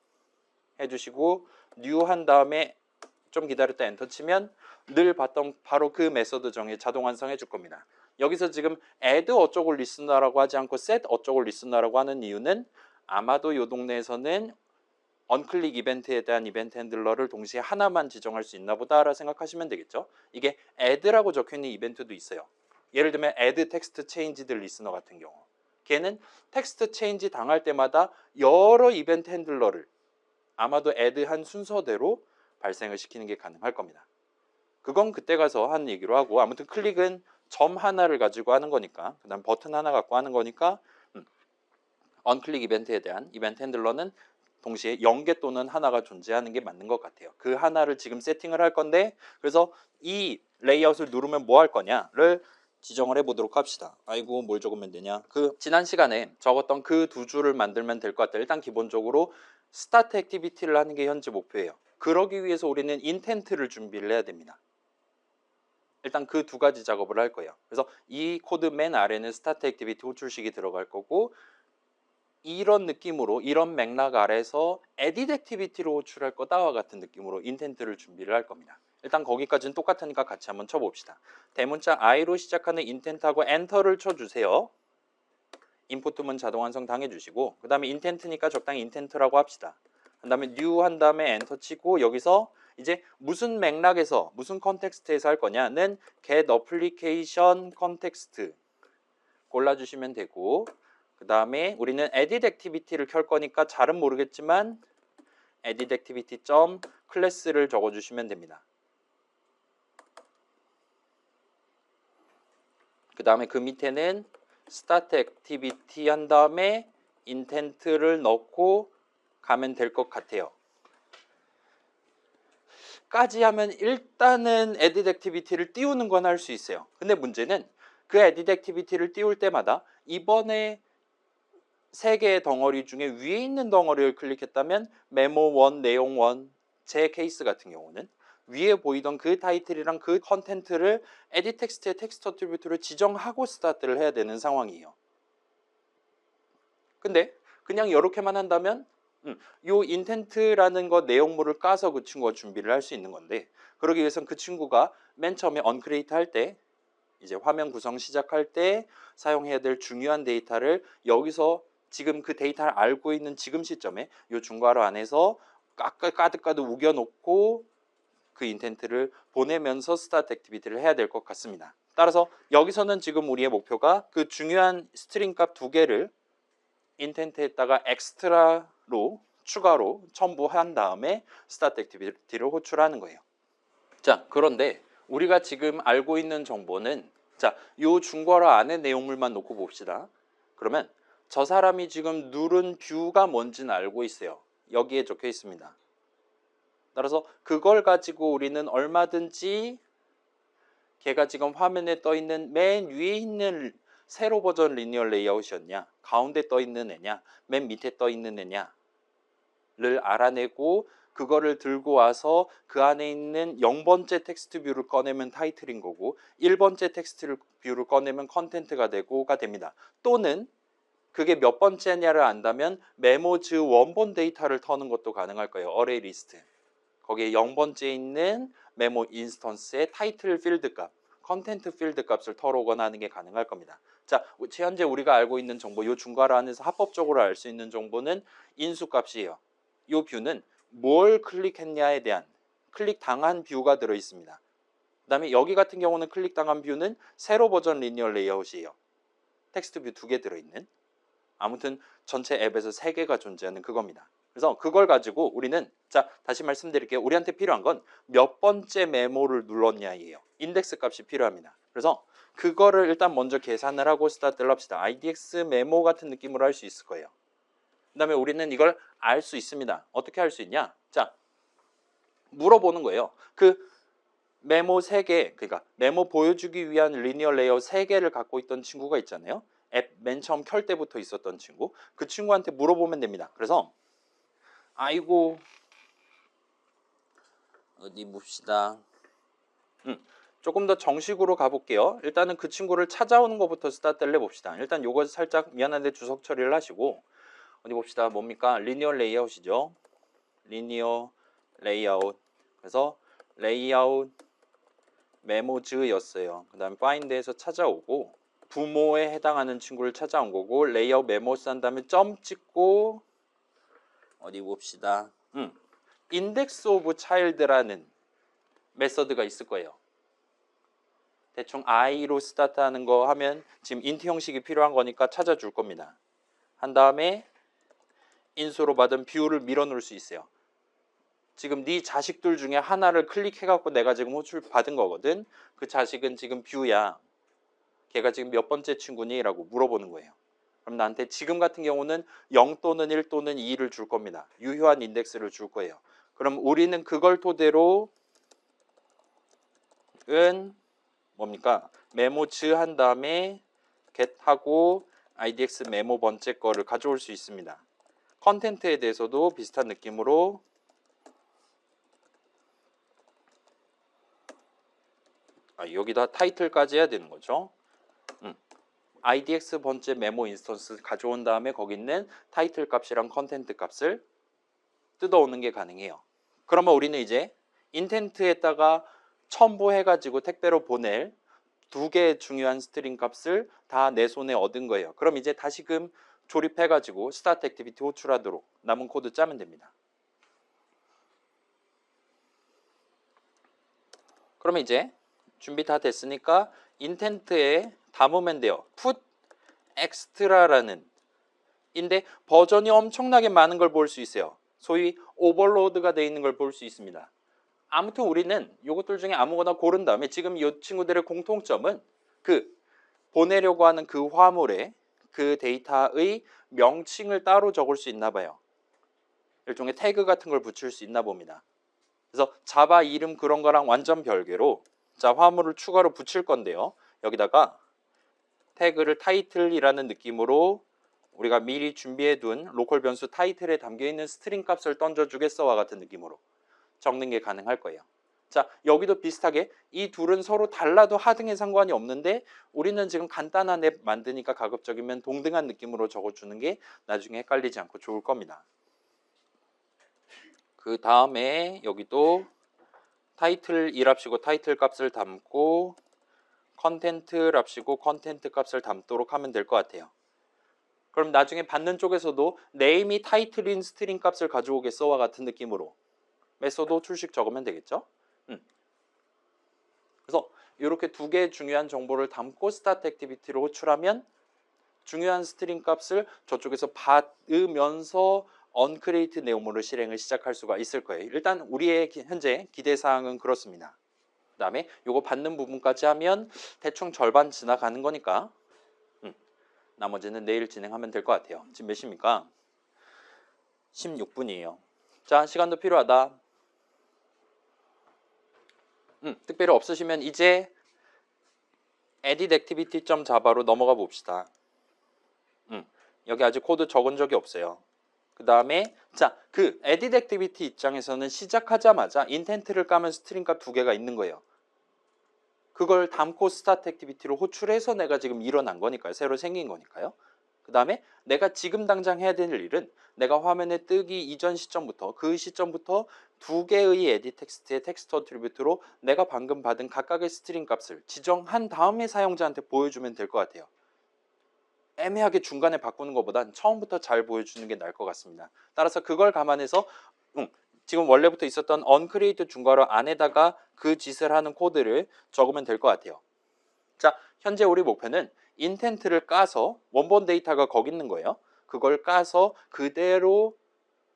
해주시고 new 한 다음에 좀 기다렸다 엔터 치면 늘 봤던 바로 그 메서드 정의 자동 완성해 줄 겁니다. 여기서 지금 add 어쩌고 listener라고 하지 않고 set 어쩌고 listener라고 하는 이유는 아마도 이 동네에서는 언클릭 이벤트에 대한 이벤트 핸들러를 동시에 하나만 지정할 수 있나 보다라 생각하시면 되겠죠. 이게 add라고 적혀있는 이벤트도 있어요. 예를 들면 add text changed listener 같은 경우 걔는 텍스트 체인지 당할 때마다 여러 이벤트 핸들러를 아마도 add한 순서대로 발생을 시키는 게 가능할 겁니다. 그건 그때 가서 한 얘기로 하고 아무튼 클릭은 점 하나를 가지고 하는 거니까 그 다음 버튼 하나 갖고 하는 거니까 언클릭 이벤트에 대한 이벤트 핸들러는 동시에 0개 또는 하나가 존재하는 게 맞는 것 같아요. 그 하나를 지금 세팅을 할 건데 그래서 이 레이아웃을 누르면 뭐 할 거냐를 지정을 해보도록 합시다. 아이고 뭘 적으면 되냐. 지난 시간에 적었던 그 두 줄을 만들면 될 것 같아요. 일단 기본적으로 스타트 액티비티를 하는 게 현재 목표예요. 그러기 위해서 우리는 인텐트를 준비를 해야 됩니다. 일단 그 두 가지 작업을 할 거예요. 그래서 이 코드 맨 아래는 스타트 액티비티 호출식이 들어갈 거고 이런 느낌으로 이런 맥락 아래서 에딧 액티비티로 호출할 거다와 같은 느낌으로 인텐트를 준비를 할 겁니다. 일단 거기까지는 똑같으니까 같이 한번 쳐봅시다. 대문자 i로 시작하는 인텐트하고 엔터를 쳐주세요. 인풋문 자동 완성 당해주시고 그 다음에 인텐트니까 적당히 인텐트라고 합시다. 그 다음에 new 한 다음에 엔터 치고 여기서 이제 무슨 맥락에서 무슨 컨텍스트에서 할 거냐는 get application context 골라주시면 되고 그 다음에 우리는 edit activity를 켤 거니까 잘은 모르겠지만 edit activity class를 적어주시면 됩니다. 그 다음에 그 밑에는 start activity 한 다음에 intent를 넣고 가면 될 것 같아요. 까지 하면 일단은 edit activity를 띄우는 건 할 수 있어요. 근데 문제는 그 edit activity를 띄울 때마다 이번에 세 개의 덩어리 중에 위에 있는 덩어리를 클릭했다면 메모 1, 내용 1, 제 케이스 같은 경우는 위에 보이던 그 타이틀이랑 그 컨텐트를 에딧 텍스트의 텍스트 어트리뷰트를 지정하고 스타트를 해야 되는 상황이에요. 근데 그냥 이렇게만 한다면 요 인텐트라는 거 내용물을 까서 그 친구가 준비를 할 수 있는 건데 그러기 위해서는 그 친구가 맨 처음에 언크리에이트 할 때 이제 화면 구성 시작할 때 사용해야 될 중요한 데이터를 여기서 지금 그 데이터를 알고 있는 지금 시점에 이 중괄호 안에서 까득까득 우겨놓고 그 인텐트를 보내면서 스타트 액티비티를 해야 될 것 같습니다. 따라서 여기서는 지금 우리의 목표가 그 중요한 스트링 값 두 개를 인텐트에다가 엑스트라로 추가로 첨부한 다음에 스타트 액티비티를 호출하는 거예요. 자, 그런데 우리가 지금 알고 있는 정보는 자, 요 중괄호 안에 내용물만 놓고 봅시다. 그러면 저 사람이 지금 누른 뷰가 뭔지는 알고 있어요. 여기에 적혀 있습니다. 따라서 그걸 가지고 우리는 얼마든지 걔가 지금 화면에 떠 있는 맨 위에 있는 세로 버전 리니어 레이아웃이었냐, 가운데 떠 있는 애냐, 맨 밑에 떠 있는 애냐를 알아내고 그거를 들고 와서 그 안에 있는 0번째 텍스트 뷰를 꺼내면 타이틀인 거고 1번째 텍스트 뷰를 꺼내면 컨텐트가 되고가 됩니다. 또는 그게 몇 번째냐를 안다면 메모즈 원본 데이터를 터는 것도 가능할 거예요. 어레이 리스트. 거기에 0번째에 있는 메모 인스턴스의 타이틀 필드 값, 컨텐트 필드 값을 털어오거나 하는 게 가능할 겁니다. 자, 현재 우리가 알고 있는 정보, 이 중괄호 안에서 합법적으로 알 수 있는 정보는 인수 값이에요. 이 뷰는 뭘 클릭했냐에 대한 클릭 당한 뷰가 들어 있습니다. 그 다음에 여기 같은 경우는 클릭 당한 뷰는 세로 버전 리니어 레이아웃이에요. 텍스트 뷰 2개 들어있는. 아무튼 전체 앱에서 3개가 존재하는 그겁니다. 그래서 그걸 가지고 우리는, 자, 다시 말씀드릴게요. 우리한테 필요한 건 몇 번째 메모를 눌렀냐예요. 인덱스 값이 필요합니다. 그래서 그거를 일단 먼저 계산을 하고 스타트를 합시다. IDX 메모 같은 느낌으로 할 수 있을 거예요. 그 다음에 우리는 이걸 알 수 있습니다. 어떻게 할 수 있냐? 자, 물어보는 거예요. 그 메모 3개, 그러니까 메모 보여주기 위한 리니어 레이아웃 3개를 갖고 있던 친구가 있잖아요. 앱 맨 처음 켤 때부터 있었던 친구. 그 친구한테 물어보면 됩니다. 그래서 아이고 어디 봅시다. 조금 더 정식으로 가볼게요. 일단은 그 친구를 찾아오는 것부터 스타트를 해봅시다. 일단 요거 살짝 미안한데 주석 처리를 하시고 어디 봅시다. 뭡니까? 리니어 레이아웃이죠. 리니어 레이아웃. 그래서 레이아웃 메모즈였어요. 그 다음에 파인드에서 찾아오고 부모에 해당하는 친구를 찾아온 거고 레이아웃 메모스 한 다음에 점 찍고 어디 봅시다. 인덱스 오브 차일드라는 메서드가 있을 거예요. 대충 i로 스타트하는 거 하면 지금 인트 형식이 필요한 거니까 찾아줄 겁니다. 한 다음에 인수로 받은 뷰를 밀어넣을 수 있어요. 지금 네 자식들 중에 하나를 클릭해갖고 내가 지금 호출 받은 거거든. 그 자식은 지금 뷰야. 걔가 지금 몇 번째 친구니? 라고 물어보는 거예요. 그럼 나한테 지금 같은 경우는 0 또는 1 또는 2를 줄 겁니다. 유효한 인덱스를 줄 거예요. 그럼 우리는 그걸 토대로 은 뭡니까? 메모즈 한 다음에 get하고 IDX 메모 번째 거를 가져올 수 있습니다. 컨텐트에 대해서도 비슷한 느낌으로 여기다 타이틀까지 해야 되는 거죠. IDX 번째 메모 인스턴스 가져온 다음에 거기 있는 타이틀 값이랑 컨텐트 값을 뜯어오는 게 가능해요. 그러면 우리는 이제 인텐트에다가 첨부해가지고 택배로 보낼 2개의 중요한 스트링 값을 다 내 손에 얻은 거예요. 그럼 이제 다시금 조립해가지고 스타트 액티비티 호출하도록 남은 코드 짜면 됩니다. 그러면 이제 준비 다 됐으니까 인텐트에 담으면 돼요. put extra라는 인데 버전이 엄청나게 많은 걸 볼 수 있어요. 소위 오버로드가 되어 있는 걸 볼 수 있습니다. 아무튼 우리는 이것들 중에 아무거나 고른 다음에 지금 이 친구들의 공통점은 그 보내려고 하는 그 화물에 그 데이터의 명칭을 따로 적을 수 있나 봐요. 일종의 태그 같은 걸 붙일 수 있나 봅니다. 그래서 자바 이름 그런 거랑 완전 별개로 자 화물을 추가로 붙일 건데요. 여기다가 태그를 타이틀이라는 느낌으로 우리가 미리 준비해둔 로컬 변수 타이틀에 담겨있는 스트링 값을 던져주겠어와 같은 느낌으로 적는 게 가능할 거예요. 자, 여기도 비슷하게 이 둘은 서로 달라도 하등에 상관이 없는데 우리는 지금 간단한 앱 만드니까 가급적이면 동등한 느낌으로 적어주는 게 나중에 헷갈리지 않고 좋을 겁니다. 그 다음에 여기도 타이틀 1합시고 타이틀 값을 담고 컨텐트 랍시고 컨텐트 값을 담도록 하면 될 것 같아요. 그럼 나중에 받는 쪽에서도 네임이 타이틀인 스트링 값을 가져오겠어와 같은 느낌으로 메소드 출식 적으면 되겠죠. 그래서 이렇게 2개의 중요한 정보를 담고 스타트 액티비티로 호출하면 중요한 스트링 값을 저쪽에서 받으면서 언크리에이트 네오모를 실행을 시작할 수가 있을 거예요. 일단 우리의 현재 기대사항은 그렇습니다. 그 다음에 이거 받는 부분까지 하면 대충 절반 지나가는 거니까 나머지는 내일 진행하면 될 것 같아요. 지금 몇 시입니까? 16분이에요. 자, 시간도 필요하다. 특별히 없으시면 이제 edit activity.java로 넘어가 봅시다. 여기 아직 코드 적은 적이 없어요. 그 다음에 자, 그 edit activity 입장에서는 시작하자마자 intent를 까면 스트링 값 두 개가 있는 거예요. 그걸 담고 start activity로 호출해서 내가 지금 일어난 거니까요. 새로 생긴 거니까요. 그 다음에 내가 지금 당장 해야 될 일은 내가 화면에 뜨기 이전 시점부터 그 시점부터 두 개의 edit 텍스트의 텍스트 어트리뷰트로 내가 방금 받은 각각의 스트링 값을 지정한 다음에 사용자한테 보여주면 될 것 같아요. 애매하게 중간에 바꾸는 것보단 처음부터 잘 보여주는 게 나을 것 같습니다. 따라서 그걸 감안해서 지금 원래부터 있었던 uncreate 중괄호 안에다가 그 짓을 하는 코드를 적으면 될 것 같아요. 자, 현재 우리 목표는 intent를 까서 원본 데이터가 거기 있는 거예요. 그걸 까서 그대로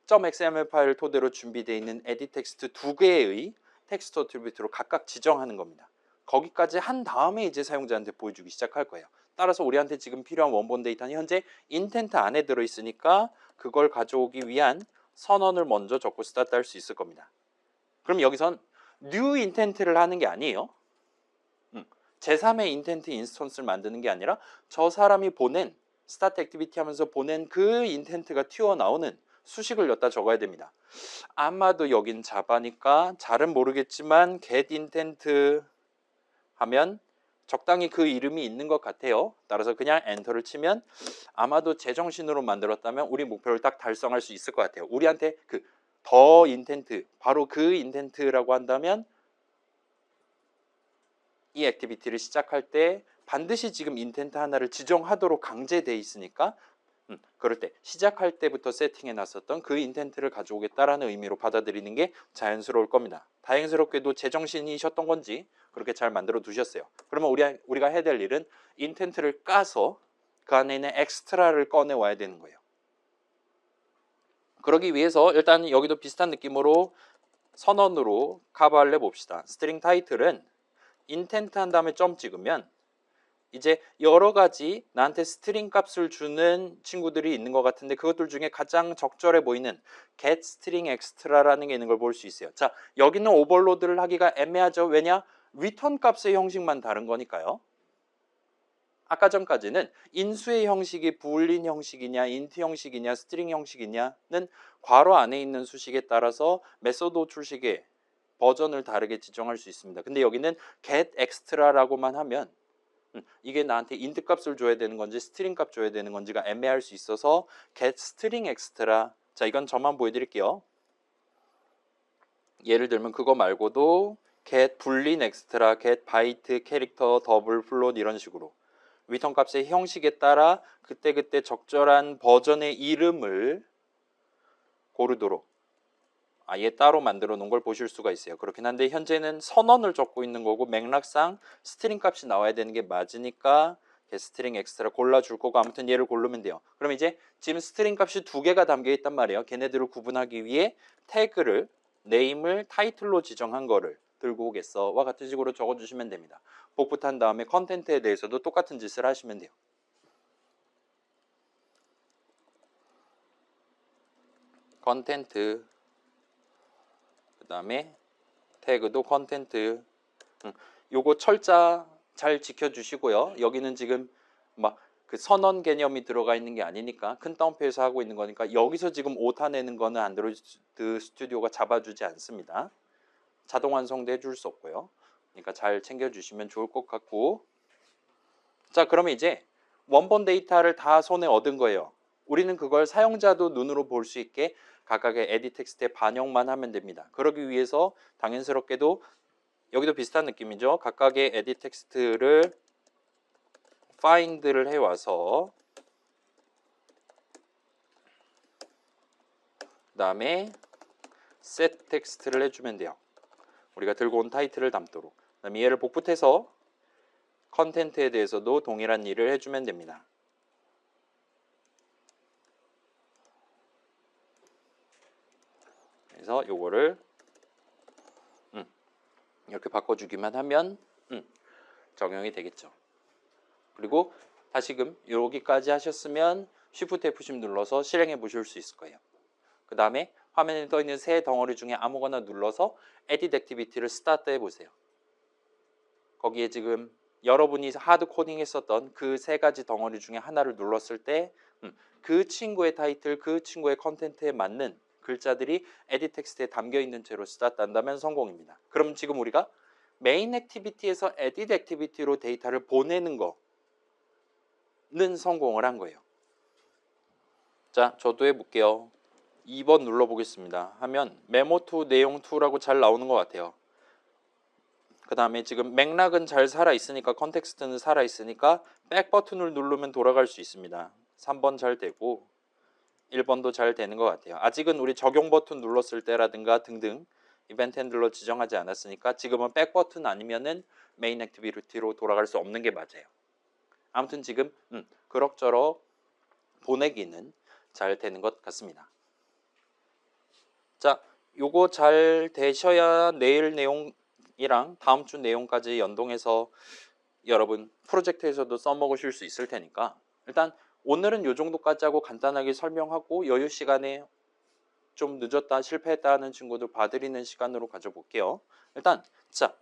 .xml 파일 토대로 준비되어 있는 edit 텍스트 두 개의 텍스트 어트리뷰트로 각각 지정하는 겁니다. 거기까지 한 다음에 이제 사용자한테 보여주기 시작할 거예요. 따라서 우리한테 지금 필요한 원본 데이터는 현재 인텐트 안에 들어있으니까 그걸 가져오기 위한 선언을 먼저 적고 스타트 할 수 있을 겁니다. 그럼 여기선 new intent를 하는 게 아니에요. 제3의 인텐트 인스턴스를 만드는 게 아니라 저 사람이 보낸 스타트 액티비티 하면서 보낸 그 인텐트가 튀어나오는 수식을 여기다 적어야 됩니다. 아마도 여긴 자바니까 잘은 모르겠지만 get intent 하면 적당히 그 이름이 있는 것 같아요. 따라서 그냥 엔터를 치면 아마도 제정신으로 만들었다면 우리 목표를 딱 달성할 수 있을 것 같아요. 우리한테 그 더 인텐트, 바로 그 인텐트라고 한다면 이 액티비티를 시작할 때 반드시 지금 인텐트 하나를 지정하도록 강제돼 있으니까 그럴 때 시작할 때부터 세팅해 놨었던 그 인텐트를 가져오겠다라는 의미로 받아들이는 게 자연스러울 겁니다. 다행스럽게도 제정신이셨던 건지 그렇게 잘 만들어 두셨어요. 그러면 우리가 해야 될 일은 인텐트를 까서 그 안에 있는 엑스트라를 꺼내 와야 되는 거예요. 그러기 위해서 일단 여기도 비슷한 느낌으로 선언으로 커버를 해봅시다. 스트링 타이틀은 인텐트 한 다음에 점 찍으면 이제 여러 가지 나한테 스트링 값을 주는 친구들이 있는 것 같은데 그것들 중에 가장 적절해 보이는 get string extra라는 게 있는 걸 볼 수 있어요. 자, 여기는 오버로드를 하기가 애매하죠. 왜냐? return 값의 형식만 다른 거니까요. 아까 전까지는 인수의 형식이 boolean 형식이냐, int 형식이냐, string 형식이냐는 괄호 안에 있는 수식에 따라서 메소드 호출식의 버전을 다르게 지정할 수 있습니다. 근데 여기는 get extra라고만 하면 이게 나한테 int 값을 줘야 되는 건지 스트링 값 줘야 되는 건지가 애매할 수 있어서 get string extra. 자, 이건 저만 보여드릴게요. 예를 들면 그거 말고도 get boolean extra, get byte, character, double, float 이런 식으로 리턴 값의 형식에 따라 그때그때 적절한 버전의 이름을 고르도록 아예 따로 만들어 놓은 걸 보실 수가 있어요. 그렇긴 한데 현재는 선언을 적고 있는 거고 맥락상 스트링 값이 나와야 되는 게 맞으니까 스트링 엑스트라 골라줄 거고 아무튼 얘를 고르면 돼요. 그럼 이제 지금 스트링 값이 두 개가 담겨 있단 말이에요. 걔네들을 구분하기 위해 태그를 네임을 타이틀로 지정한 거를 들고 오겠어와 같은 식으로 적어주시면 됩니다. 복붙한 다음에 컨텐트에 대해서도 똑같은 짓을 하시면 돼요. 컨텐트 그 다음에 태그도 컨텐트 요거 철자 잘 지켜주시고요. 여기는 지금 막 그 선언 개념이 들어가 있는 게 아니니까 큰 따옴표에서 하고 있는 거니까 여기서 지금 오타 내는 거는 안드로이드 스튜디오가 잡아주지 않습니다. 자동 완성도 해줄 수 없고요. 그러니까 잘 챙겨주시면 좋을 것 같고 자, 그러면 이제 원본 데이터를 다 손에 얻은 거예요. 우리는 그걸 사용자도 눈으로 볼 수 있게 각각의 에디 텍스트에 반영만 하면 됩니다. 그러기 위해서 당연스럽게도 여기도 비슷한 느낌이죠. 각각의 에디 텍스트를 find를 해와서 그 다음에 set 텍스트를 해주면 돼요. 우리가 들고 온 타이틀을 담도록. 그다음에 얘를 복붙해서 컨텐트에 대해서도 동일한 일을 해주면 됩니다. 그래서 요거를 이렇게 바꿔주기만 하면 적용이 되겠죠. 그리고 다시금 여기까지 하셨으면 Shift F10 눌러서 실행해 보실 수 있을 거예요. 그 다음에 화면에 떠 있는 세 덩어리 중에 아무거나 눌러서 Edit Activity를 스타트 해보세요. 거기에 지금 여러분이 하드 코딩 했었던 그 세 가지 덩어리 중에 하나를 눌렀을 때 그 친구의 타이틀, 그 친구의 컨텐츠에 맞는 글자들이 에디 텍스트에 담겨 있는 채로 스타트한다면 성공입니다. 그럼 지금 우리가 메인 액티비티에서 에딧 액티비티로 데이터를 보내는 거는 성공을 한 거예요. 자, 저도 해볼게요. 2번 눌러보겠습니다. 하면 메모2, 내용2라고 잘 나오는 것 같아요. 그 다음에 지금 맥락은 잘 살아있으니까, 컨텍스트는 살아있으니까 백 버튼을 누르면 돌아갈 수 있습니다. 3번 잘 되고 1번도 잘 되는 것 같아요. 아직은 우리 적용 버튼 눌렀을 때라든가 등등 이벤트 핸들러 지정하지 않았으니까 지금은 백 버튼 아니면은 메인 액티비티로 돌아갈 수 없는 게 맞아요. 아무튼 지금 그럭저럭 보내기는 잘 되는 것 같습니다. 자, 요거 잘 되셔야 내일 내용이랑 다음 주 내용까지 연동해서 여러분 프로젝트에서도 써먹으실 수 있을 테니까 일단 오늘은 요 정도까지 하고 간단하게 설명하고 여유 시간에 좀 늦었다 실패했다 하는 친구들 봐드리는 시간으로 가져볼게요. 일단 자,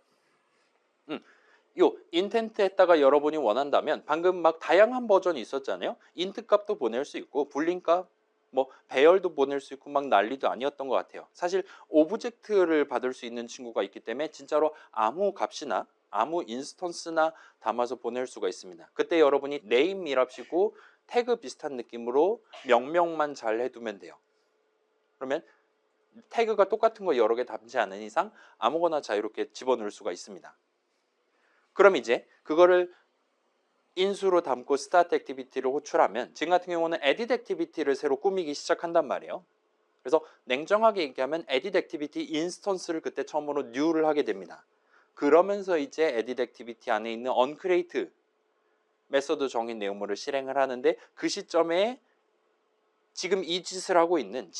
요 인텐트 했다가 여러분이 원한다면 방금 막 다양한 버전이 있었잖아요. 인트 값도 보낼 수 있고 불린 값, 뭐 배열도 보낼 수 있고 막 난리도 아니었던 것 같아요. 사실 오브젝트를 받을 수 있는 친구가 있기 때문에 진짜로 아무 값이나 아무 인스턴스나 담아서 보낼 수가 있습니다. 그때 여러분이 네임이랍시고 태그 비슷한 느낌으로 명명만 잘 해두면 돼요. 그러면 태그가 똑같은 거 여러 개 담지 않은 이상 아무거나 자유롭게 집어넣을 수가 있습니다. 그럼 이제 그거를 인수로 담고 스타트 액티비티를 호출하면 지금 같은 경우는 에딧 액티비티를 새로 꾸미기 시작한단 말이에요. 그래서 냉정하게 얘기하면 에딧 액티비티 인스턴스를 그때 처음으로 뉴를 하게 됩니다. 그러면서 이제 에딧 액티비티 안에 있는 onCreate 메서드 정의 내용물을 실행을 하는데 그 시점에 지금 이 짓을 하고 있는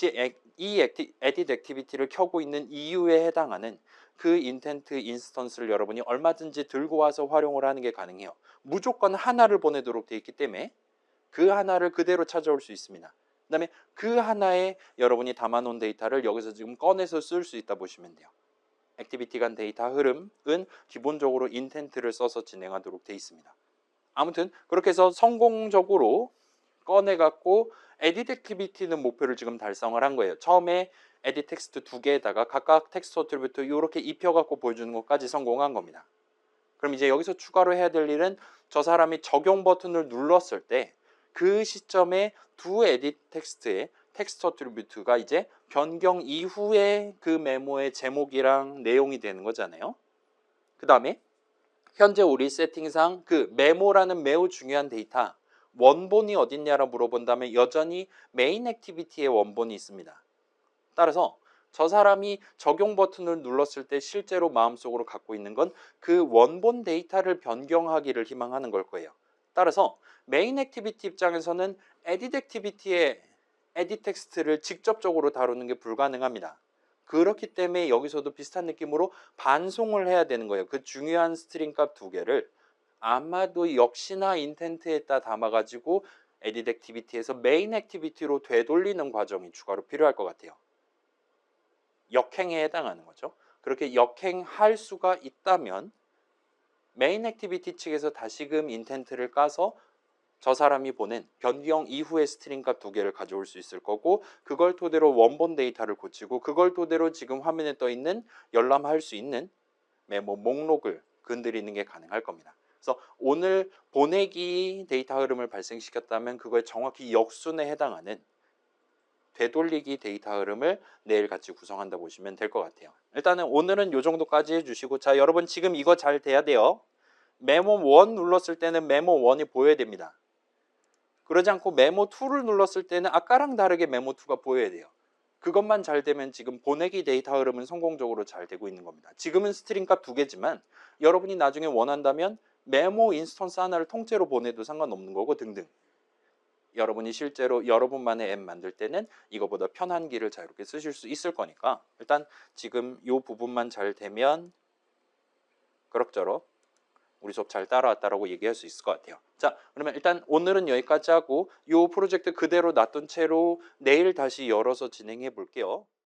이 에딧 액티비티를 켜고 있는 이유에 해당하는 그 인텐트 인스턴스를 여러분이 얼마든지 들고 와서 활용을 하는 게 가능해요. 무조건 하나를 보내도록 되어 있기 때문에 그 하나를 그대로 찾아올 수 있습니다. 그 다음에 그 하나에 여러분이 담아놓은 데이터를 여기서 지금 꺼내서 쓸 수 있다 보시면 돼요. 액티비티 간 데이터 흐름은 기본적으로 인텐트를 써서 진행하도록 되어 있습니다. 아무튼 그렇게 해서 성공적으로 꺼내갖고 에딧 액티비티는 목표를 지금 달성을 한 거예요. 처음에 에딧 텍스트 2개에다가 각각 텍스트 어트리뷰트 이렇게 입혀갖고 보여주는 것까지 성공한 겁니다. 그럼 이제 여기서 추가로 해야 될 일은 저 사람이 적용 버튼을 눌렀을 때 그 시점에 두 에딧 텍스트의 텍스트 어트리뷰트가 이제 변경 이후에 그 메모의 제목이랑 내용이 되는 거잖아요. 그 다음에 현재 우리 세팅상 그 메모라는 매우 중요한 데이터 원본이 어딨냐라 물어본다면 여전히 메인 액티비티의 원본이 있습니다. 따라서 저 사람이 적용 버튼을 눌렀을 때 실제로 마음속으로 갖고 있는 건 그 원본 데이터를 변경하기를 희망하는 걸 거예요. 따라서 메인 액티비티 입장에서는 에딧 액티비티의 에딧 텍스트를 직접적으로 다루는 게 불가능합니다. 그렇기 때문에 여기서도 비슷한 느낌으로 반송을 해야 되는 거예요. 그 중요한 스트링 값 2개를 아마도 역시나 인텐트에다 담아가지고 에딧 액티비티에서 메인 액티비티로 되돌리는 과정이 추가로 필요할 것 같아요. 역행에 해당하는 거죠. 그렇게 역행할 수가 있다면 메인 액티비티 측에서 다시금 인텐트를 까서 저 사람이 보낸 변경 이후의 스트링 값 2개를 가져올 수 있을 거고 그걸 토대로 원본 데이터를 고치고 그걸 토대로 지금 화면에 떠 있는 열람할 수 있는 메모 목록을 건드리는 게 가능할 겁니다. 그래서 오늘 보내기 데이터 흐름을 발생시켰다면 그거에 정확히 역순에 해당하는 되돌리기 데이터 흐름을 내일 같이 구성한다 보시면 될 것 같아요. 일단은 오늘은 이 정도까지 해주시고 자 여러분 지금 이거 잘 돼야 돼요. 메모 1 눌렀을 때는 메모 1이 보여야 됩니다. 그러지 않고 메모 2를 눌렀을 때는 아까랑 다르게 메모 2가 보여야 돼요. 그것만 잘 되면 지금 보내기 데이터 흐름은 성공적으로 잘 되고 있는 겁니다. 지금은 스트링 값 2개지만 여러분이 나중에 원한다면 메모 인스턴스 하나를 통째로 보내도 상관없는 거고 등등. 여러분이 실제로 여러분만의 앱 만들 때는 이거보다 편한 길을 자유롭게 쓰실 수 있을 거니까 일단 지금 이 부분만 잘 되면 그럭저럭 우리 수업 잘 따라왔다라고 얘기할 수 있을 것 같아요. 자, 그러면 일단 오늘은 여기까지 하고 이 프로젝트 그대로 놔둔 채로 내일 다시 열어서 진행해 볼게요.